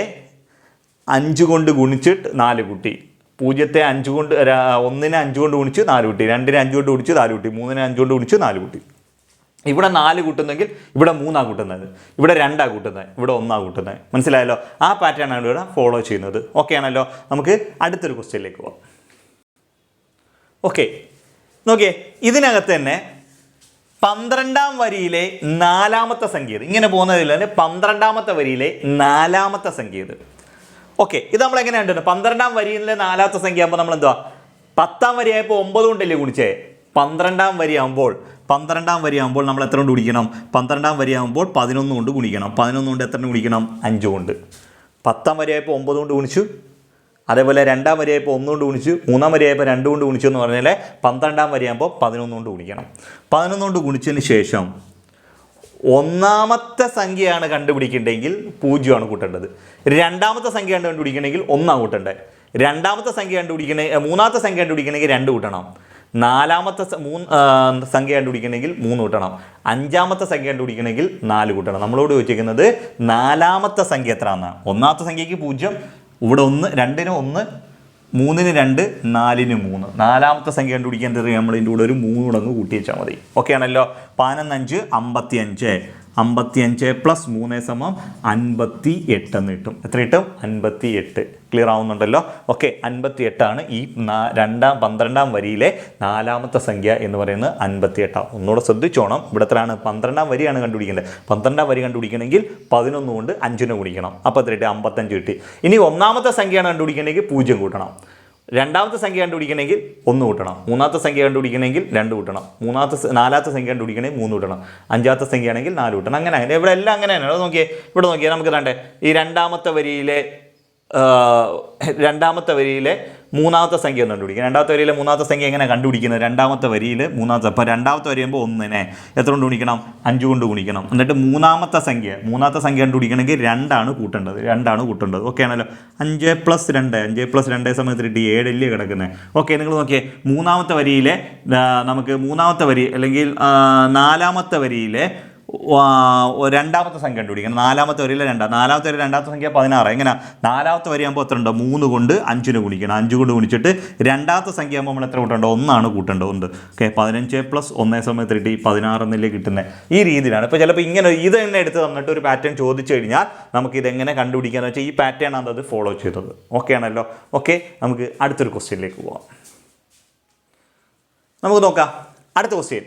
Speaker 1: 5 കൊണ്ട് ഗുണിച്ചിട്ട് 4 കുട്ടി. 0ത്തെ 5 കൊണ്ട് 1നെ 5 കൊണ്ട് ഗുണിച്ച് 4 കുട്ടി, 2നെ 5 കൊണ്ട് ഗുണിച്ച് 4 കുട്ടി, 3നെ 5 കൊണ്ട് ഗുണിച്ച് 4 കുട്ടി. ഇവിടെ 4 കൂട്ടുന്നെങ്കിൽ ഇവിടെ 3 കൂട്ടുന്നത്, ഇവിടെ 2 കൂട്ടുന്നത്, ഇവിടെ 1 കൂട്ടുന്നത്. മനസ്സിലായല്ലോ? ആ പാറ്റേൺ ആണ് ഇവിടെ ഫോളോ ചെയ്യുന്നത്. ഓക്കെ ആണല്ലോ? നമുക്ക് അടുത്തൊരു ക്വസ്റ്റ്യനിലേക്ക് പോകാം. ഓക്കെ, നോക്കിയേ. ഇതിനകത്ത് തന്നെ 12ാം വരിയിലെ 4ാമത്തെ സംഖ്യ, ഇങ്ങനെ പോകുന്നതിൽ തന്നെ 12ാമത്തെ വരിയിലെ 4ാമത്തെ സംഖ്യ. ഓക്കെ, ഇത് നമ്മൾ എങ്ങനെ കണ്ടു? 12ാം വരിയിലെ 4ാമത്തെ സംഖ്യ ആകുമ്പോൾ നമ്മൾ എന്തുവാ? 10ാം വരിയായപ്പോൾ 9 കൊണ്ടല്ലേ ഗുണിച്ചേ? 12ാം വരിയാകുമ്പോൾ നമ്മൾ എത്ര കൊണ്ട് ഗുണിക്കണം? 12ാം വരിയാകുമ്പോൾ 11 കൊണ്ട് ഗുണിക്കണം. 11 കൊണ്ട് എത്ര ഗുണിക്കണം? 5 കൊണ്ട്. 10ാം വരിയായപ്പോൾ 9 കൊണ്ട് ഗുണിച്ചു. അതേപോലെ 2ാം വരിയായപ്പോൾ 1 കൊണ്ട് ഗുണിച്ചു. 3ാം വരിയായപ്പോൾ 2 കൊണ്ട് ഗുണിച്ചു എന്ന് പറഞ്ഞാൽ 12ാം വരിയാകുമ്പോൾ 11 കൊണ്ട് ഗുണിക്കണം. 11 കൊണ്ട് ഗുണിച്ചതിന് ശേഷം 1ാമത്തെ സംഖ്യയാണ് കണ്ടുപിടിക്കേണ്ടതെങ്കിൽ 0 ആണ് കൂട്ടേണ്ടത്. 2ാമത്തെ സംഖ്യയാണ് കണ്ടുപിടിക്കണമെങ്കിൽ 1 കൂട്ടേണ്ടത്. 2ാമത്തെ സംഖ്യ കണ്ടുപിടിക്കണമെങ്കിൽ 3ാമത്തെ സംഖ്യ കണ്ടുപിടിക്കണമെങ്കിൽ 2 കൂട്ടണം. 4ാമത്തെ സംഖ്യ കണ്ടുപിടിക്കണമെങ്കിൽ 3 കൂട്ടണം. 5ാമത്തെ സംഖ്യ കണ്ടുപിടിക്കണമെങ്കിൽ 4 കൂട്ടണം. നമ്മളോട് ചോദിച്ചിരിക്കുന്നത് 4ാമത്തെ സംഖ്യ എത്ര ആണ്? 1ാമത്തെ സംഖ്യയ്ക്ക് 0, ഇവിടെ 1, 2ന് 1, 3ന് 2, 4ന് 3. 4ാമത്തെ സംഖ്യ കണ്ടുപിടിക്കാൻ നമ്മൾ ഇതിൻ്റെ കൂടെ ഒരു 3 കൂടെ കൂട്ടി വെച്ചാൽ മതി. ഓക്കെ ആണല്ലോ? 15 55. 55 പ്ലസ് 3 സമം 58 എന്ന് കിട്ടും. എത്ര കിട്ടും? 58. ക്ലിയർ ആവുന്നുണ്ടല്ലോ? ഓക്കെ, 58 ആണ് ഈ 12ാം വരിയിലെ 4ാമത്തെ സംഖ്യ എന്ന് പറയുന്നത് 58. ഒന്നുകൂടെ ശ്രദ്ധിച്ചോണം. ഇവിടെ എത്രയാണ്? 12ാം വരിയാണ് കണ്ടുപിടിക്കേണ്ടത്. 12ാം വരി കണ്ടുപിടിക്കണമെങ്കിൽ 11 കൊണ്ട് 5നെ ഗുണിക്കണം. അപ്പോൾ എത്ര കിട്ടി? 55 കിട്ടി. ഇനി 1ാമത്തെ സംഖ്യയാണ് കണ്ടുപിടിക്കണമെങ്കിൽ 0 കൂട്ടണം. 2ാമത്തെ സംഖ്യ കണ്ടുപിടിക്കണമെങ്കിൽ 1 കൂട്ടണം. 3ാമത്തെ സംഖ്യ കണ്ടുപിടിക്കണമെങ്കിൽ 2 കൂട്ടണം. 4ാമത്തെ സംഖ്യ കണ്ടുപിടിക്കണമെങ്കിൽ 3 കൂട്ടണം. 5ാമത്തെ സംഖ്യ ആണെങ്കിൽ 4 കൂട്ടണം. അങ്ങനെ ഇവിടെ എല്ലാം അങ്ങനെ തന്നെയാണ്. ഇവിടെ നോക്കിയേ നമുക്ക് കണ്ടേ, ഈ 2ാമത്തെ വരിയിലെ 3ാമത്തെ സംഖ്യ ഒന്ന് കണ്ടുപിടിക്കുക. 2ാമത്തെ വരിയിലെ 3ാമത്തെ സംഖ്യ എങ്ങനെ കണ്ടുപിടിക്കുന്നത്? 2ാമത്തെ വരിയിൽ 3ാമത്തെ, അപ്പോൾ 2ാമത്തെ വരി ആകുമ്പോൾ 1നെ എത്ര കൊണ്ട് ഗുണിക്കണം? 5 കൊണ്ട് ഗുണിക്കണം. എന്നിട്ട് 3ാമത്തെ സംഖ്യ കണ്ടുപിടിക്കണമെങ്കിൽ 2 ആണ് കൂട്ടേണ്ടത്. ഓക്കെ ആണല്ലോ? 5 പ്ലസ് 2 സമയത്ത് 7 അല്ലേ കിടക്കുന്നത്. ഓക്കെ, നിങ്ങൾ നോക്കിയേ. 3ാമത്തെ വരിയിലെ നമുക്ക് 3ാമത്തെ വരി അല്ലെങ്കിൽ 4ാമത്തെ വരിയിലെ 2ാമത്തെ സംഖ്യ കണ്ടുപിടിക്കണം. 4ാമത്തെ വരിയിലെ 2ാമത്തെ സംഖ്യ 16. എങ്ങനെ? 4ാമത്തെ വരിയാകുമ്പോൾ എത്ര ഉണ്ട്? 3 കൊണ്ട് 5ന് ഗുണിക്കണം. 5 കൊണ്ട് ഗുണിച്ചിട്ട് 2ാമത്തെ സംഖ്യ ആകുമ്പോൾ നമ്മൾ എത്ര കൂട്ടേണ്ടത്? 1 കൂട്ടേണ്ടതുണ്ട്. ഓക്കെ, 15 പ്ലസ് 1 സമയത്ത് 16 എന്നല്ലേ കിട്ടുന്നത്. ഈ രീതിയിലാണ്. ഇപ്പോൾ ചിലപ്പോൾ ഇങ്ങനെ ഇത് തന്നെ എടുത്ത് തന്നിട്ട് ഒരു പാറ്റേൺ ചോദിച്ചു കഴിഞ്ഞാൽ നമുക്ക് ഇതെങ്ങനെ കണ്ടുപിടിക്കാന്ന് വെച്ചാൽ ഈ പാറ്റേൺ ആണ് അത് ഫോളോ ചെയ്തത്. ഓക്കെ ആണല്ലോ? ഓക്കെ, നമുക്ക് അടുത്തൊരു ക്വസ്റ്റ്യനിലേക്ക് പോവാം. നമുക്ക് നോക്കാം അടുത്ത ക്വസ്റ്റ്യൻ.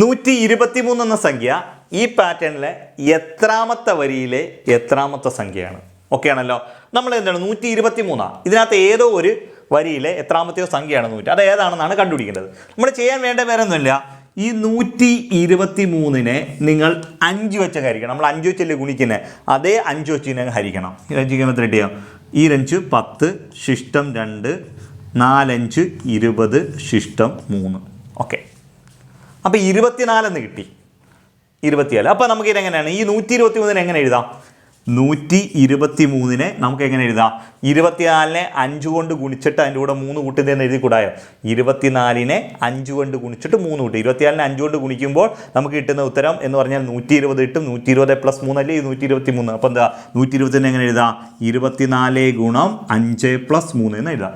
Speaker 1: 123 എന്ന സംഖ്യ ഈ പാറ്റേണിലെ എത്രാമത്തെ വരിയിലെ എത്രാമത്തെ സംഖ്യയാണ്? ഓക്കെ ആണല്ലോ? നമ്മൾ എന്താണ് 123 ഇതിനകത്ത് ഏതോ ഒരു വരിയിലെ എത്രാമത്തെയോ സംഖ്യയാണ് 100. അത് ഏതാണെന്നാണ് കണ്ടുപിടിക്കേണ്ടത്. നമ്മൾ ചെയ്യാൻ വേണ്ട വേറെ ഒന്നുമില്ല. ഈ 123നെ നിങ്ങൾ 5 വെച്ച് ഹരിക്കണം. നമ്മൾ 5 വെച്ചല്ലേ ഗുണിക്കുന്നത്, അതേ 5 വെച്ച് ഹരിക്കണം. ഹരിക്കുമ്പോൾ എത്ര കിട്ടിയോ? ഈ 5 10 ശിഷ്ടം 2, 4 5 20 ശിഷ്ടം 3. ഓക്കെ, അപ്പോൾ 24 എന്ന് കിട്ടി. 24. അപ്പോൾ നമുക്ക് ഇതെങ്ങനെയാണ്? ഈ 123 എങ്ങനെ എഴുതാം? 123 നമുക്ക് എങ്ങനെ എഴുതാം? 24 5 കൊണ്ട് ഗുണിച്ചിട്ട് അതിൻ്റെ കൂടെ 3 കൂട്ടുന്നതെന്ന് എഴുതി കൂടായോ? 24 5 കൊണ്ട് ഗുണിച്ചിട്ട് 3 കൂട്ടി. 24 5 കൊണ്ട് ഗുണിക്കുമ്പോൾ നമുക്ക് കിട്ടുന്ന ഉത്തരം എന്ന് പറഞ്ഞാൽ 120 കിട്ടും. 120 + 3 അല്ലേ 123. അപ്പോൾ എന്താ 120 എങ്ങനെ എഴുതാം? 24 ഗുണം 5 + 3 എന്ന് എഴുതാം.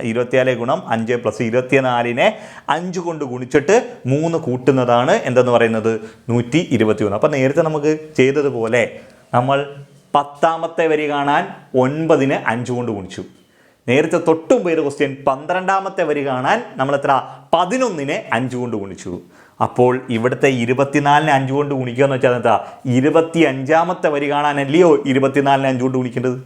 Speaker 1: 24 ഗുണം 5 + 24 5 കൊണ്ട് ഗുണിച്ചിട്ട് 3 കൂട്ടുന്നതാണ് എന്തെന്ന് പറയുന്നത് 121. അപ്പോൾ നേരത്തെ നമുക്ക് ചെയ്തതുപോലെ നമ്മൾ 10ാമത്തെ വരി കാണാൻ 9നെ 5 കൊണ്ട് ഗുണിച്ചു. നേരത്തെ തൊട്ടും ചെയ്ത ക്വസ്റ്റ്യൻ 12ാമത്തെ വരി കാണാൻ നമ്മൾ എത്ര 11നെ 5 കൊണ്ട് ഗുണിച്ചു. അപ്പോൾ ഇവിടുത്തെ 24നെ 5 കൊണ്ട് ഗുണിക്കുക എന്ന് വെച്ചാൽ എന്താ? 25ാമത്തെ വരി കാണാനല്ലയോ 24നെ 5 കൊണ്ട് ഗുണിക്കേണ്ടത്?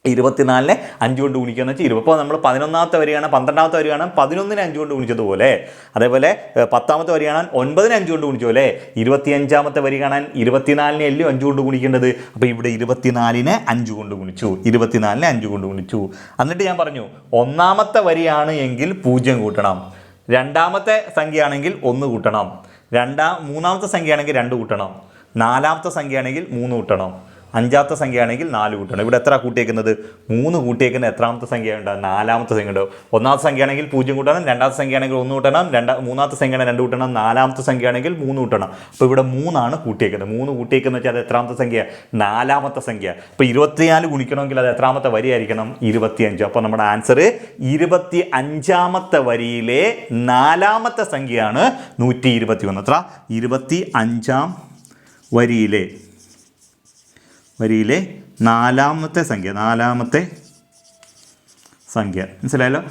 Speaker 1: 24നെ 5 കൊണ്ട് ഗുണിക്കുക എന്ന് വെച്ചാൽ ഇപ്പോൾ നമ്മൾ 11ാമത്തെ വരി കാണാൻ 12ാമത്തെ വരി കാണാൻ 11നെ 5 കൊണ്ട് ഗുണിച്ചതുപോലെ, അതേപോലെ 10ാമത്തെ വരി കാണാൻ 9നെ 5 കൊണ്ട് ഗുണിച്ചതുപോലെ 25ാമത്തെ വരി കാണാൻ 24നെ അല്ലയോ 5 കൊണ്ട് ഗുണിക്കേണ്ടത്? അപ്പോൾ ഇവിടെ 24നെ 5 കൊണ്ട് ഗുണിച്ചു. 24നെ 5 കൊണ്ട് ഗുണിച്ചു. എന്നിട്ട് ഞാൻ പറഞ്ഞു 1ാമത്തെ വരിയാണ് എങ്കിൽ 0 കൂട്ടണം, 2ാമത്തെ സംഖ്യയാണെങ്കിൽ 1 കൂട്ടണം, 3ാമത്തെ സംഖ്യയാണെങ്കിൽ 2 കൂട്ടണം, 4ാമത്തെ സംഖ്യയാണെങ്കിൽ 3 കൂട്ടണം, 5ാമത്തെ സംഖ്യയാണെങ്കിൽ 4 കൂട്ടണം. ഇവിടെ എത്ര കൂട്ടിയേക്കുന്നത്? 3 കൂട്ടിയേക്കുന്ന എത്രാമത്തെ സംഖ്യ ഉണ്ട്? 4ാമത്തെ സംഖ്യ ഉണ്ട്. 1ാമത്തെ സംഖ്യയാണെങ്കിൽ 0 കൂട്ടണം, 2ാമത്തെ സംഖ്യയാണെങ്കിൽ 1 കൂട്ടണം, 3ാമത്തെ സംഖ്യയാണെങ്കിൽ 2 കൂട്ടണം, 4ാമത്തെ സംഖ്യയാണെങ്കിൽ 3 കൂട്ടണം. അപ്പോൾ ഇവിടെ 3 ആണ് കൂട്ടിയേക്കുന്നത്. 3 കൂട്ടിയേക്കുന്നത് വെച്ചാൽ അത് എത്രാമത്തെ സംഖ്യ? 4ാമത്തെ സംഖ്യ. അപ്പോൾ 24 ഗുണിക്കണമെങ്കിൽ അത് എത്രാമത്തെ വരി ആയിരിക്കണം? 25. അപ്പോൾ നമ്മുടെ ആൻസർ 25ാമത്തെ വരിയിലെ 4ാമത്തെ സംഖ്യയാണ് 121. എത്ര? 25ാം വരിയിലെ 4ാമത്തെ സംഖ്യ. മനസ്സിലായല്ലോ?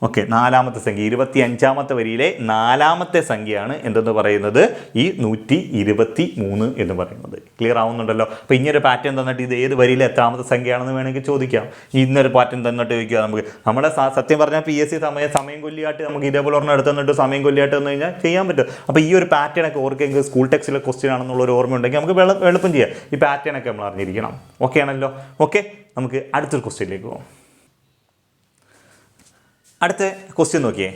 Speaker 1: ഓക്കെ, 4ാമത്തെ സംഖ്യ 25ാമത്തെ വരിയിലെ 4ാമത്തെ സംഖ്യയാണ് എന്തെന്ന് പറയുന്നത് ഈ 123 എന്ന് പറയുന്നത്. ക്ലിയർ ആവുന്നുണ്ടല്ലോ? അപ്പോൾ ഇങ്ങനൊരു പാറ്റേൺ തന്നിട്ട് ഇത് ഏത് വരിയിലെ എത്രാമത്തെ സംഖ്യയാണെന്ന് വേണമെങ്കിൽ ചോദിക്കാം. ഇന്നൊരു പാറ്റേൺ തന്നിട്ട് ചോദിക്കുക നമുക്ക്. നമ്മുടെ സത്യം പറഞ്ഞാൽ PSC സമയം കൊല്ലിയായിട്ട് നമുക്ക് ഇതേപോലെ ഒരെണ്ണം എടുത്തിട്ട് സമയം കൊല്ലിയായിട്ട് വന്നു കഴിഞ്ഞാൽ ചെയ്യാൻ പറ്റും. അപ്പോൾ ഈ ഒരു പാറ്റേൺ ഒക്കെ ഓർക്കെങ്കിൽ സ്കൂൾ ടെക്സ്റ്റിലെ ക്വസ്റ്റ്യൻ ആണെന്നുള്ള ഒരു ഓർമ്മ ഉണ്ടെങ്കിൽ നമുക്ക് എളുപ്പം ചെയ്യാം. ഈ പാറ്റേൺ ഒക്കെ നമ്മൾ അറിഞ്ഞിരിക്കണം. ഓക്കെ ആണല്ലോ? ഓക്കെ, നമുക്ക് അടുത്തൊരു ക്വസ്റ്റ്യനിലേക്ക് പോകാം. അടുത്ത ക്വസ്റ്റ്യൻ നോക്കിയേ.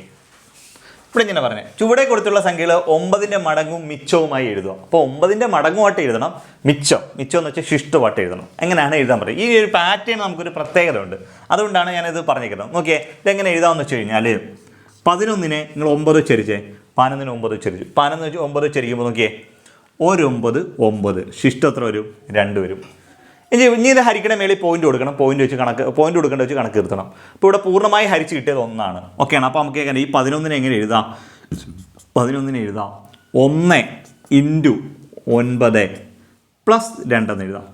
Speaker 1: ഇവിടെ ഇങ്ങനെ പറഞ്ഞേ, ചുവടെ കൊടുത്തുള്ള സംഖ്യകൾ 9ന്റെ മടങ്ങും മിച്ചവുമായി എഴുതുക. അപ്പോൾ 9ന്റെ മടങ്ങുമായിട്ട് എഴുതണം, മിച്ചം എന്ന് വെച്ചാൽ ശിഷ്ടമായിട്ട് എഴുതണം. എങ്ങനെയാണ് എഴുതാൻ പറയുക? ഈ ഒരു പാറ്റേൺ നമുക്കൊരു പ്രത്യേകത ഉണ്ട്, അതുകൊണ്ടാണ് ഞാനിത് പറഞ്ഞിരിക്കുന്നത്. നോക്കിയേ, ഇതെങ്ങനെ എഴുതാമെന്ന് വെച്ച് കഴിഞ്ഞാൽ 11നെ നിങ്ങൾ 9 വെച്ചരിച്ചേ, 11ന് 9 വെച്ചരിച്ചു. 11 9 വെച്ചരിക്കുമ്പോൾ നോക്കിയേ, 1 9 9, ശിഷ്ടം എത്ര വരും? 2 വരും. ഇനി ഇത് ഹരിക്കണ മേളിൽ പോയിന്റ് കൊടുക്കണം, പോയിന്റ് കൊടുക്കേണ്ട വെച്ച് കണക്ക് നിർത്തണം. അപ്പോൾ ഇവിടെ പൂർണ്ണമായി ഹരിച്ച് കിട്ടിയത് 1 ഓക്കെയാണ്. അപ്പോൾ നമുക്ക് എങ്ങനെ ഈ 11നെ എങ്ങനെ എഴുതാം? 11നെ എഴുതാം 1 × 9 + 2 എന്ന് എഴുതാം.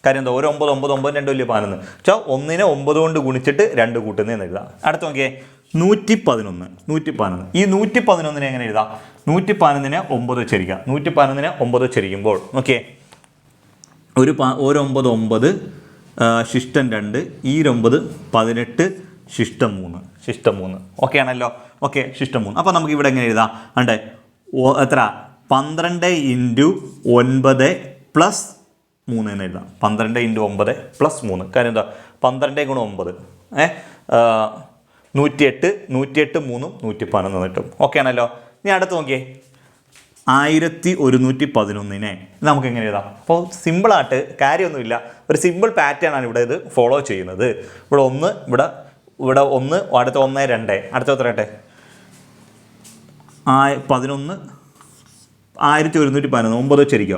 Speaker 1: കാര്യം എന്താ? 1 9 9 9 2 വലിയ 11. പക്ഷേ 1നെ 9 കൊണ്ട് ഗുണിച്ചിട്ട് 2 കൂട്ടുന്നതെന്ന് എഴുതാം. അടുത്ത് നോക്കിയേ, 111. ഈ 111നെ എങ്ങനെ എഴുതാം? 111നെ 9 വെച്ചരിക്കാം. 111നെ 9 വെച്ചരിക്കുമ്പോൾ നോക്കിയേ, 1 9 9, ശിഷ്ടം 2, ഈ 9 18, ശിഷ്ടം 3. ഓക്കെ ആണല്ലോ? ഓക്കെ, ശിഷ്ടം 3. അപ്പോൾ നമുക്ക് ഇവിടെ എങ്ങനെ എഴുതാം? ഉണ്ട് എത്ര? 12 × 9 + 3 എന്ന് എഴുതാം. 12 × 9 + 3. കാര്യം എന്താ? 12 × 9 108, 108 3 111 കിട്ടും. ഓക്കെ ആണല്ലോ? ഇനി അടുത്ത് നോക്കിയേ, 1111നെ നമുക്ക് എങ്ങനെ എഴുതാം? അപ്പോൾ സിമ്പിളായിട്ട് കാര്യമൊന്നുമില്ല, ഒരു സിമ്പിൾ പാറ്റേൺ ആണ് ഇവിടെ ഇത് ഫോളോ ചെയ്യുന്നത്. ഇവിടെ 1, ഇവിടെ 1, അടുത്ത 1 2, അടുത്ത എത്ര 11 1111 9 വെച്ചിരിക്കുക.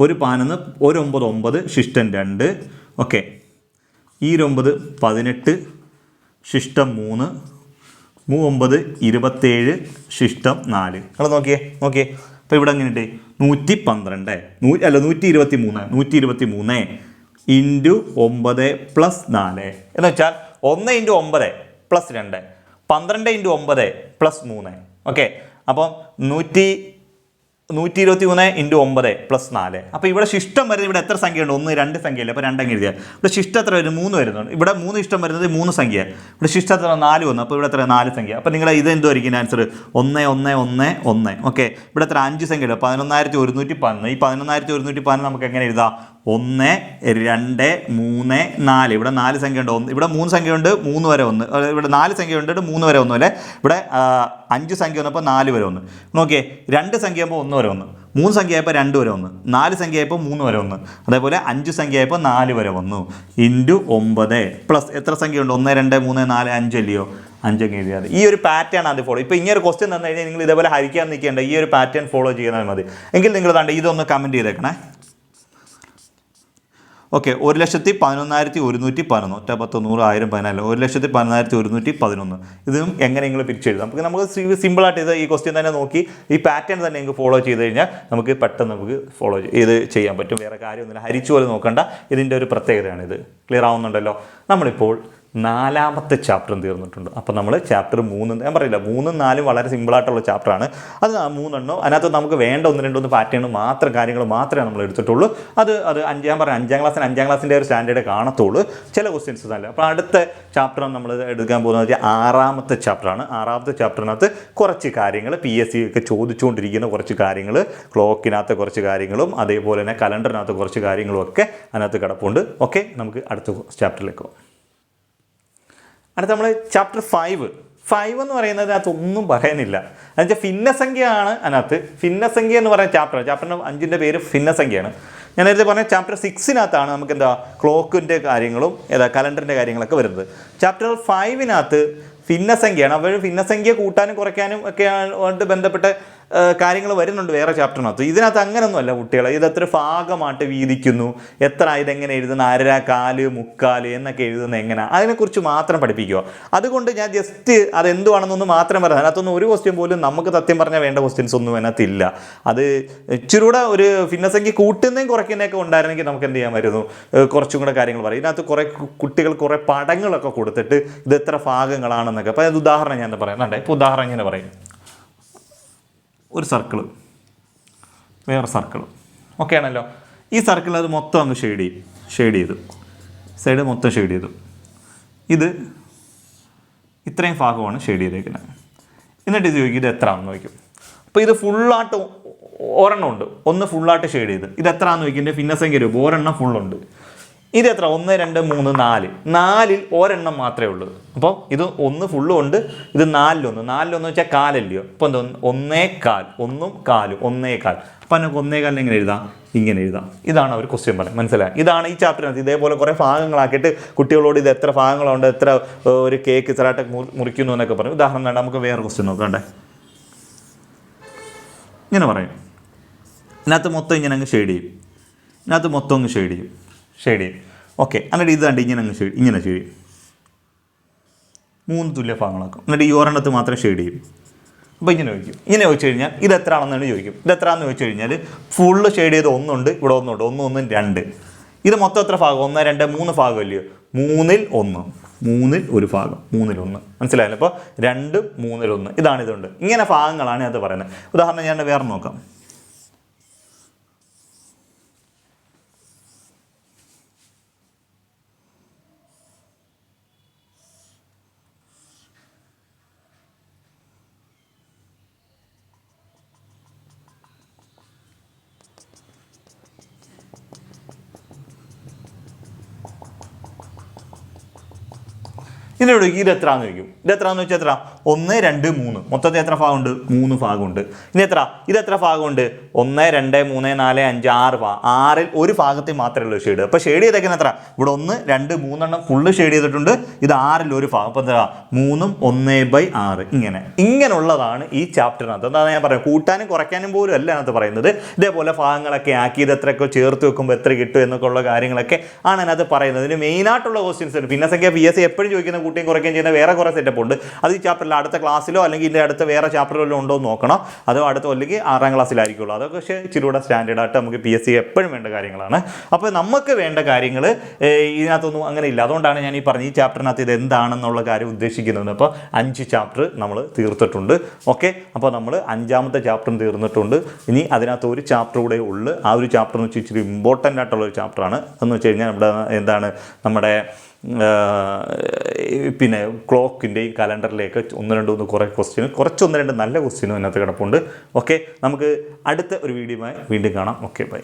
Speaker 1: 1 11 1 9 9, ശിഷ്ടം 2. ഓക്കെ, ഈ 9 18, ശിഷ്ടം 3, 9 27, ശിഷ്ടം 4. നിങ്ങൾ നോക്കിയേ. അപ്പോൾ ഇവിടെ എങ്ങനെയുണ്ട്? 112 123 123 × 9 + 4 എന്ന് വെച്ചാൽ 1 × 9 + 2, 12 × 9 + 3. ഓക്കെ, അപ്പം 123 × 9 + 4. അപ്പോൾ ഇവിടെ ശിഷ്ടം വരുന്നത് ഇവിടെ എത്ര സംഖ്യയുണ്ട്? 1 2 സംഖ്യയില്ല. അപ്പോൾ 2 അങ്ങ് എഴുതിയാൽ ഇവിടെ ശിഷ്ടം എത്ര വരും? 3 വരുന്നുണ്ട്. ഇവിടെ 3 ഇഷ്ടം വരുന്നത് 3 സംഖ്യ. ഇവിടെ ശിഷ്ടം എത്ര? 4 വന്നു. അപ്പോൾ ഇവിടെ എത്ര? 4 സംഖ്യ. അപ്പോൾ നിങ്ങൾ ഇത് എന്തുമായിരിക്കും ആൻസർ? 1 1 1 1. ഓക്കെ, ഇവിടെ എത്ര? 5 സംഖ്യയുണ്ട്. 11,111. ഈ 11,111 നമുക്ക് എങ്ങനെ എഴുതാം? 1 2 3 4. ഇവിടെ 4 സംഖ്യ ഉണ്ട്. ഇവിടെ 3 സംഖ്യ ഉണ്ട്, 3 വരെ 1. ഇവിടെ 4 സംഖ്യ ഉണ്ട്, 3 വരെ 1 അല്ലേ? ഇവിടെ 5 സംഖ്യ വന്നപ്പോൾ 4 വരെ 1. നോക്കിയേ, 2 സംഖ്യ ആകുമ്പോൾ 1 വരെ 1, 3 സംഖ്യ ആയപ്പോൾ 2 വരെ വന്നു, 4 സംഖ്യ ആയപ്പോൾ 3 വരെ വന്നു, അതേപോലെ 5 സംഖ്യ ആയപ്പോൾ 4 വരെ വന്നു. ഇൻറ്റു 9 പ്ലസ് എത്ര സംഖ്യ ഉണ്ട്? 1 2 3 4 5 അല്ലയോ? 5 എഴുതിയാൽ ഈ ഒരു പാറ്റേൺ അത് ഫോളോ. ഇപ്പോൾ ഇങ്ങനെ ഒരു ക്വസ്റ്റ്യൻ തന്നു കഴിഞ്ഞാൽ നിങ്ങൾ ഇതേപോലെ ഹരിക്കാൻ നിൽക്കേണ്ട, ഈ ഒരു പാറ്റേൺ ഫോളോ ചെയ്താൽ മതി. എങ്കിൽ നിങ്ങൾ താണ്ട് ഇതൊന്ന് കമൻറ്റ് ചെയ്തേക്കണേ. ഓക്കെ, 1,11,111 10 100 1000 14 1,11,111 ഇതും എങ്ങനെ നിങ്ങൾ പിരിച്ചെഴുതാം? നമുക്ക് സിമ്പിളായിട്ട് ഇത് ഈ ക്വസ്റ്റ്യൻ തന്നെ നോക്കി ഈ പാറ്റേൺ തന്നെ നിങ്ങൾക്ക് ഫോളോ ചെയ്ത് കഴിഞ്ഞാൽ നമുക്ക് പെട്ടെന്ന് നമുക്ക് ഫോളോ ഇത് ചെയ്യാൻ പറ്റും. വേറെ കാര്യമൊന്നുമില്ല, ഹരിച്ചു പോലെ നോക്കണ്ട. ഇതിൻ്റെ ഒരു പ്രത്യേകതയാണിത്. ക്ലിയർ ആവുന്നുണ്ടല്ലോ? നമ്മളിപ്പോൾ 4ാമത്തെ ചാപ്റ്ററും തീർന്നിട്ടുണ്ട്. അപ്പോൾ നമ്മൾ ചാപ്റ്റർ 3, ഞാൻ പറയില്ല 3 4 വളരെ സിമ്പിളായിട്ടുള്ള ചാപ്റ്ററാണ്. അത് 3 എണ്ണം അതിനകത്ത് നമുക്ക് വേണ്ട 1 2 പാറ്റേൺ മാത്രം കാര്യങ്ങൾ മാത്രമേ നമ്മൾ എടുത്തിട്ടുള്ളൂ. അത് ഞാൻ പറയാം 5ാം ക്ലാസ്സിൻ്റെ ഒരു സ്റ്റാൻഡേർഡ് കാണത്തുള്ളൂ. ചില ക്വസ്റ്റ്യൻസ് നല്ല. അപ്പോൾ അടുത്ത ചാപ്റ്റർ നമ്മൾ എടുക്കാൻ പോകുന്നത് 6ാമത്തെ ചാപ്റ്ററാണ്. 6ാമത്തെ ചാപ്റ്ററിനകത്ത് കുറച്ച് കാര്യങ്ങൾ PSC ഒക്കെ ചോദിച്ചുകൊണ്ടിരിക്കുന്ന കുറച്ച് കാര്യങ്ങൾ, ക്ലോക്കിനകത്ത് കുറച്ച് കാര്യങ്ങളും അതേപോലെ തന്നെ കലണ്ടറിനകത്ത് കുറച്ച് കാര്യങ്ങളും ഒക്കെ അതിനകത്ത് കിടപ്പുണ്ട്. ഓക്കെ, നമുക്ക് അടുത്ത ചാപ്റ്ററിലേക്ക് പോകാം. അടുത്ത നമ്മൾ ചാപ്റ്റർ 5 എന്ന് പറയുന്നത് അതിനകത്തൊന്നും പറയാനില്ല. എന്നുവെച്ചാൽ ഭിന്നസംഖ്യയാണ് അതിനകത്ത്. ഭിന്നസംഖ്യ എന്ന് പറയുന്ന ചാപ്റ്ററിൻ്റെ 5ൻ്റെ പേര് ഭിന്നസംഖ്യയാണ്. ഞാൻ നേരത്തെ പറഞ്ഞ ചാപ്റ്റർ 6 നമുക്ക് എന്താ ക്ലോക്കിൻ്റെ കാര്യങ്ങളും കലണ്ടറിൻ്റെ കാര്യങ്ങളൊക്കെ വരുന്നത്. ചാപ്റ്റർ 5 ഭിന്നസംഖ്യയാണ്. അപ്പോൾ ഭിന്നസംഖ്യ കൂട്ടാനും കുറയ്ക്കാനും ഒക്കെ ആയിട്ട് ബന്ധപ്പെട്ട കാര്യങ്ങൾ വരുന്നുണ്ട് വേറെ ചാപ്റ്ററിനകത്ത്. ഇതിനകത്ത് അങ്ങനെയൊന്നുമല്ല കുട്ടികളെ. ഇതെത്ര ഭാഗമായിട്ട് വീതിക്കുന്നു, എത്ര ഇതെങ്ങനെ എഴുതുന്ന, 1/2 1/4 3/4 എന്നൊക്കെ എഴുതുന്നത് എങ്ങനെയാണ്, അതിനെക്കുറിച്ച് മാത്രം പഠിപ്പിക്കുക. അതുകൊണ്ട് ഞാൻ ജസ്റ്റ് അതെന്തുവാണെന്നൊന്ന് മാത്രം പറയാം. അതിനകത്തൊന്നും ഒരു ക്വസ്റ്റ്യൻ പോലും നമുക്ക് സത്യം പറഞ്ഞാൽ വേണ്ട ക്വസ്റ്റ്യൻസ് ഒന്നും അതിനകത്തില്ല. അത് ഇച്ചിരൂടെ ഒരു ഭിന്നസംഖ്യ കൂട്ടുന്നതും കുറയ്ക്കുന്നതൊക്കെ ഉണ്ടായിരുന്നെങ്കിൽ നമുക്ക് എന്ത് ചെയ്യാമായിരുന്നു, കുറച്ചും കൂടെ കാര്യങ്ങൾ പറയും. ഇതിനകത്ത് കുറേ കുട്ടികൾ കുറേ പടങ്ങളൊക്കെ കൊടുത്തിട്ട് ഇത് എത്ര ഭാഗങ്ങളാണെന്നൊക്കെ. അപ്പോൾ അത് ഉദാഹരണം ഞാൻ പറയുന്നുണ്ട്. ഇപ്പോൾ ഉദാഹരണം ഇങ്ങനെ പറയും, ഒരു സർക്കിള്, വേറെ സർക്കിള്, ഓക്കെ ആണല്ലോ. ഈ സർക്കിൾ അത് മൊത്തം അങ്ങ് ഷെയ്ഡ് ചെയ്തു, സൈഡ് മൊത്തം ഷെയ്ഡ് ചെയ്തു. ഇത് ഇത്രയും ഭാഗമാണ് ഷെയ്ഡ് ചെയ്തേക്കുന്നത്. എന്നിട്ട് ഇത് ചോദിക്കും ഇത് എത്ര ആണെന്ന് ചോദിക്കും. അപ്പോൾ ഇത് ഫുള്ളായിട്ട് ഒരെണ്ണം ഉണ്ട്, ഒന്ന് ഫുള്ളായിട്ട് ഷെയ്ഡ് ചെയ്ത്. ഇത് എത്ര ആണെന്ന് ചോദിക്കും. എൻ്റെ ഭിന്നസംഖ്യ രൂപ ഒരെണ്ണം ഫുള്ളുണ്ട്. ഇത് എത്ര? 1 2 3 4 4ൽ ഒരെണ്ണം മാത്രമേ ഉള്ളൂ. അപ്പോൾ ഇത് 1 ഫുള്ളും ഉണ്ട്, ഇത് 4 4 വെച്ചാൽ കാലല്ലയോ. അപ്പോൾ എന്താ 1 1/4 1 4 1 1/4. അപ്പോൾ നമുക്ക് 1 1/4 എങ്ങനെ എഴുതാം? ഇങ്ങനെ എഴുതാം. ഇതാണ് അവർ ക്വസ്റ്റ്യൻ പറയുന്നത്. മനസ്സിലായി? ഇതാണ് ഈ ചാപ്റ്ററിനകത്ത് ഇതേപോലെ കുറേ ഭാഗങ്ങളാക്കിയിട്ട് കുട്ടികളോട് ഇത് എത്ര ഭാഗങ്ങളുണ്ട്, എത്ര ഒരു കേക്ക് ഇത്രയായിട്ട് മുറിക്കുന്നു എന്നൊക്കെ പറയും. ഉദാഹരണം വേണ്ട, നമുക്ക് വേറെ ക്വസ്റ്റ്യൻ നോക്കണ്ടേ. ഇങ്ങനെ പറയും, ഇതിനകത്ത് മൊത്തം ഇങ്ങനെ അങ്ങ് ഷെയ്ഡ് ചെയ്യും, ഇതിനകത്ത് മൊത്തം അങ്ങ് ഷെയ്ഡ് ചെയ്യും. ഓക്കെ, എന്നിട്ട് ഇത് കണ്ട് ഇങ്ങനെ അങ്ങ് ഇങ്ങനെ ഷെയ്ഡ് ചെയ്യും. 3 തുല്യ ഭാഗങ്ങളാക്കും. എന്നിട്ട് ഈ ഒരെണ്ണത്ത് മാത്രം ഷെയ്ഡ് ചെയ്യും. അപ്പോൾ ഇങ്ങനെ ചോദിച്ചു കഴിഞ്ഞാൽ ഇത് എത്ര ആണെന്നാണ് ചോദിക്കും. ഇത് എത്ര ആണെന്ന് ചോദിച്ചു കഴിഞ്ഞാൽ ഫുള്ള് ഷെയ്ഡ് ചെയ്ത് 1 ഉണ്ട്, ഇവിടെ 1 ഉണ്ട്, 1 1 2. ഇത് മൊത്തം എത്ര ഭാഗം? 1 2 3 ഭാഗമല്ലയോ. 3ൽ 1, 3ൽ 1 ഭാഗം, 3ൽ 1. മനസ്സിലായല്ലോ? അപ്പോൾ 2 3ൽ 1 ഇതാണ്. ഇതുണ്ട്. ഇങ്ങനെ ഭാഗങ്ങളാണ് അത് പറയുന്നത്. ഉദാഹരണം ഞാൻ വേറെ നോക്കാം. ഇതിനോട് ഇത് എത്രയാണെന്ന് ചോദിക്കും. ഇത് എത്രയാണെന്ന് വെച്ചാൽ എത്ര? 1 2 3 മൊത്തത്തിൽ എത്ര ഭാഗമുണ്ട്? 3 ഭാഗമുണ്ട്. ഇനി എത്ര? ഇത് എത്ര ഭാഗമുണ്ട്? 1 2 3 4 5 6 ഭാഗം. 6ൽ ഒരു ഭാഗത്തിൽ മാത്രമേ ഉള്ളൂ ഷെയ്ഡ്. അപ്പോൾ ഷെയ്ഡ് ചെയ്തേക്കുന്ന എത്ര? ഇവിടെ 1 2 3 ഫുള്ള് ഷെയ്ഡ് ചെയ്തിട്ടുണ്ട്. ഇത് 6ൽ ഒരു ഭാഗം. അപ്പോൾ എന്താ 3 1/6. ഇങ്ങനെയുള്ളതാണ് ഈ ചാപ്റ്ററിനകത്ത്. എന്താണ് ഞാൻ പറയുന്നത്, കൂട്ടാനും കുറയ്ക്കാനും പോലും അല്ല അതിനകത്ത് പറയുന്നത്. ഇതേപോലെ ഭാഗങ്ങളൊക്കെ ആക്കി ഇത് എത്രയൊക്കെ ചേർത്ത് വെക്കുമ്പോൾ എത്ര കിട്ടും എന്നൊക്കെ ഉള്ള കാര്യങ്ങളൊക്കെ ആണ് അതിനകത്ത് പറയുന്നത്. ഇതിന് മെയിനായിട്ടുള്ള ക്വസ്റ്റ്യൻസ് ഉണ്ട്. ഭിന്നസംഖ്യ PSC എപ്പോഴും ചോദിക്കുന്ന കൂട്ടിയും കുറയ്ക്കുകയും ചെയ്യുന്ന വേറെ കുറേ സെറ്റപ്പ് ഉണ്ട്. അത് ഈ ചാപ്റ്ററിൽ അടുത്ത ക്ലാസ്സിലോ അല്ലെങ്കിൽ ഇതിൻ്റെ അടുത്ത വേറെ ചാപ്റ്ററിലോ ഉണ്ടോ എന്ന് നോക്കണം. അതോ അടുത്ത അല്ലെങ്കിൽ 6ാം ക്ലാസ്സിലായിരിക്കുള്ളൂ. അതൊക്കെ പക്ഷേ ഇച്ചിരൂടെ സ്റ്റാൻഡേർഡായിട്ട് നമുക്ക് PSC എപ്പോഴും വേണ്ട കാര്യങ്ങളാണ്. അപ്പോൾ നമുക്ക് വേണ്ട കാര്യങ്ങൾ ഇതിനകത്തൊന്നും അങ്ങനെ ഇല്ല. അതുകൊണ്ടാണ് ഞാൻ ഈ പറഞ്ഞ ഈ ചാപ്റ്ററിനകത്ത് ഇത് എന്താണെന്നുള്ള കാര്യം ഉദ്ദേശിക്കുന്നത്. അപ്പോൾ 5 ചാപ്റ്റർ നമ്മൾ തീർത്തിട്ടുണ്ട്. ഓക്കെ, അപ്പോൾ നമ്മൾ 5ാമത്തെ ചാപ്റ്ററും തീർന്നിട്ടുണ്ട്. ഇനി അതിനകത്ത് ഒരു ചാപ്റ്റർ കൂടെ ഉള്ളു. ആ ഒരു ചാപ്റ്റർ എന്ന് വെച്ചാൽ ഇച്ചിരി ഇമ്പോർട്ടൻ്റ് ആയിട്ടുള്ളൊരു ചാപ്റ്ററാണ്. എന്ന് വെച്ച് കഴിഞ്ഞാൽ നമ്മുടെ എന്താണ് നമ്മുടെ പിന്നെ ക്ലോക്കിൻ്റെയും കലണ്ടറിലേക്ക് 1 2 കുറേ ക്വസ്റ്റ്യൻ, കുറച്ച് 1 2 നല്ല ക്വസ്റ്റ്യനും അതിനകത്ത് കിടപ്പുണ്ട്. ഓക്കെ, നമുക്ക് അടുത്ത ഒരു വീഡിയോയുമായി വീണ്ടും കാണാം. Okay, by.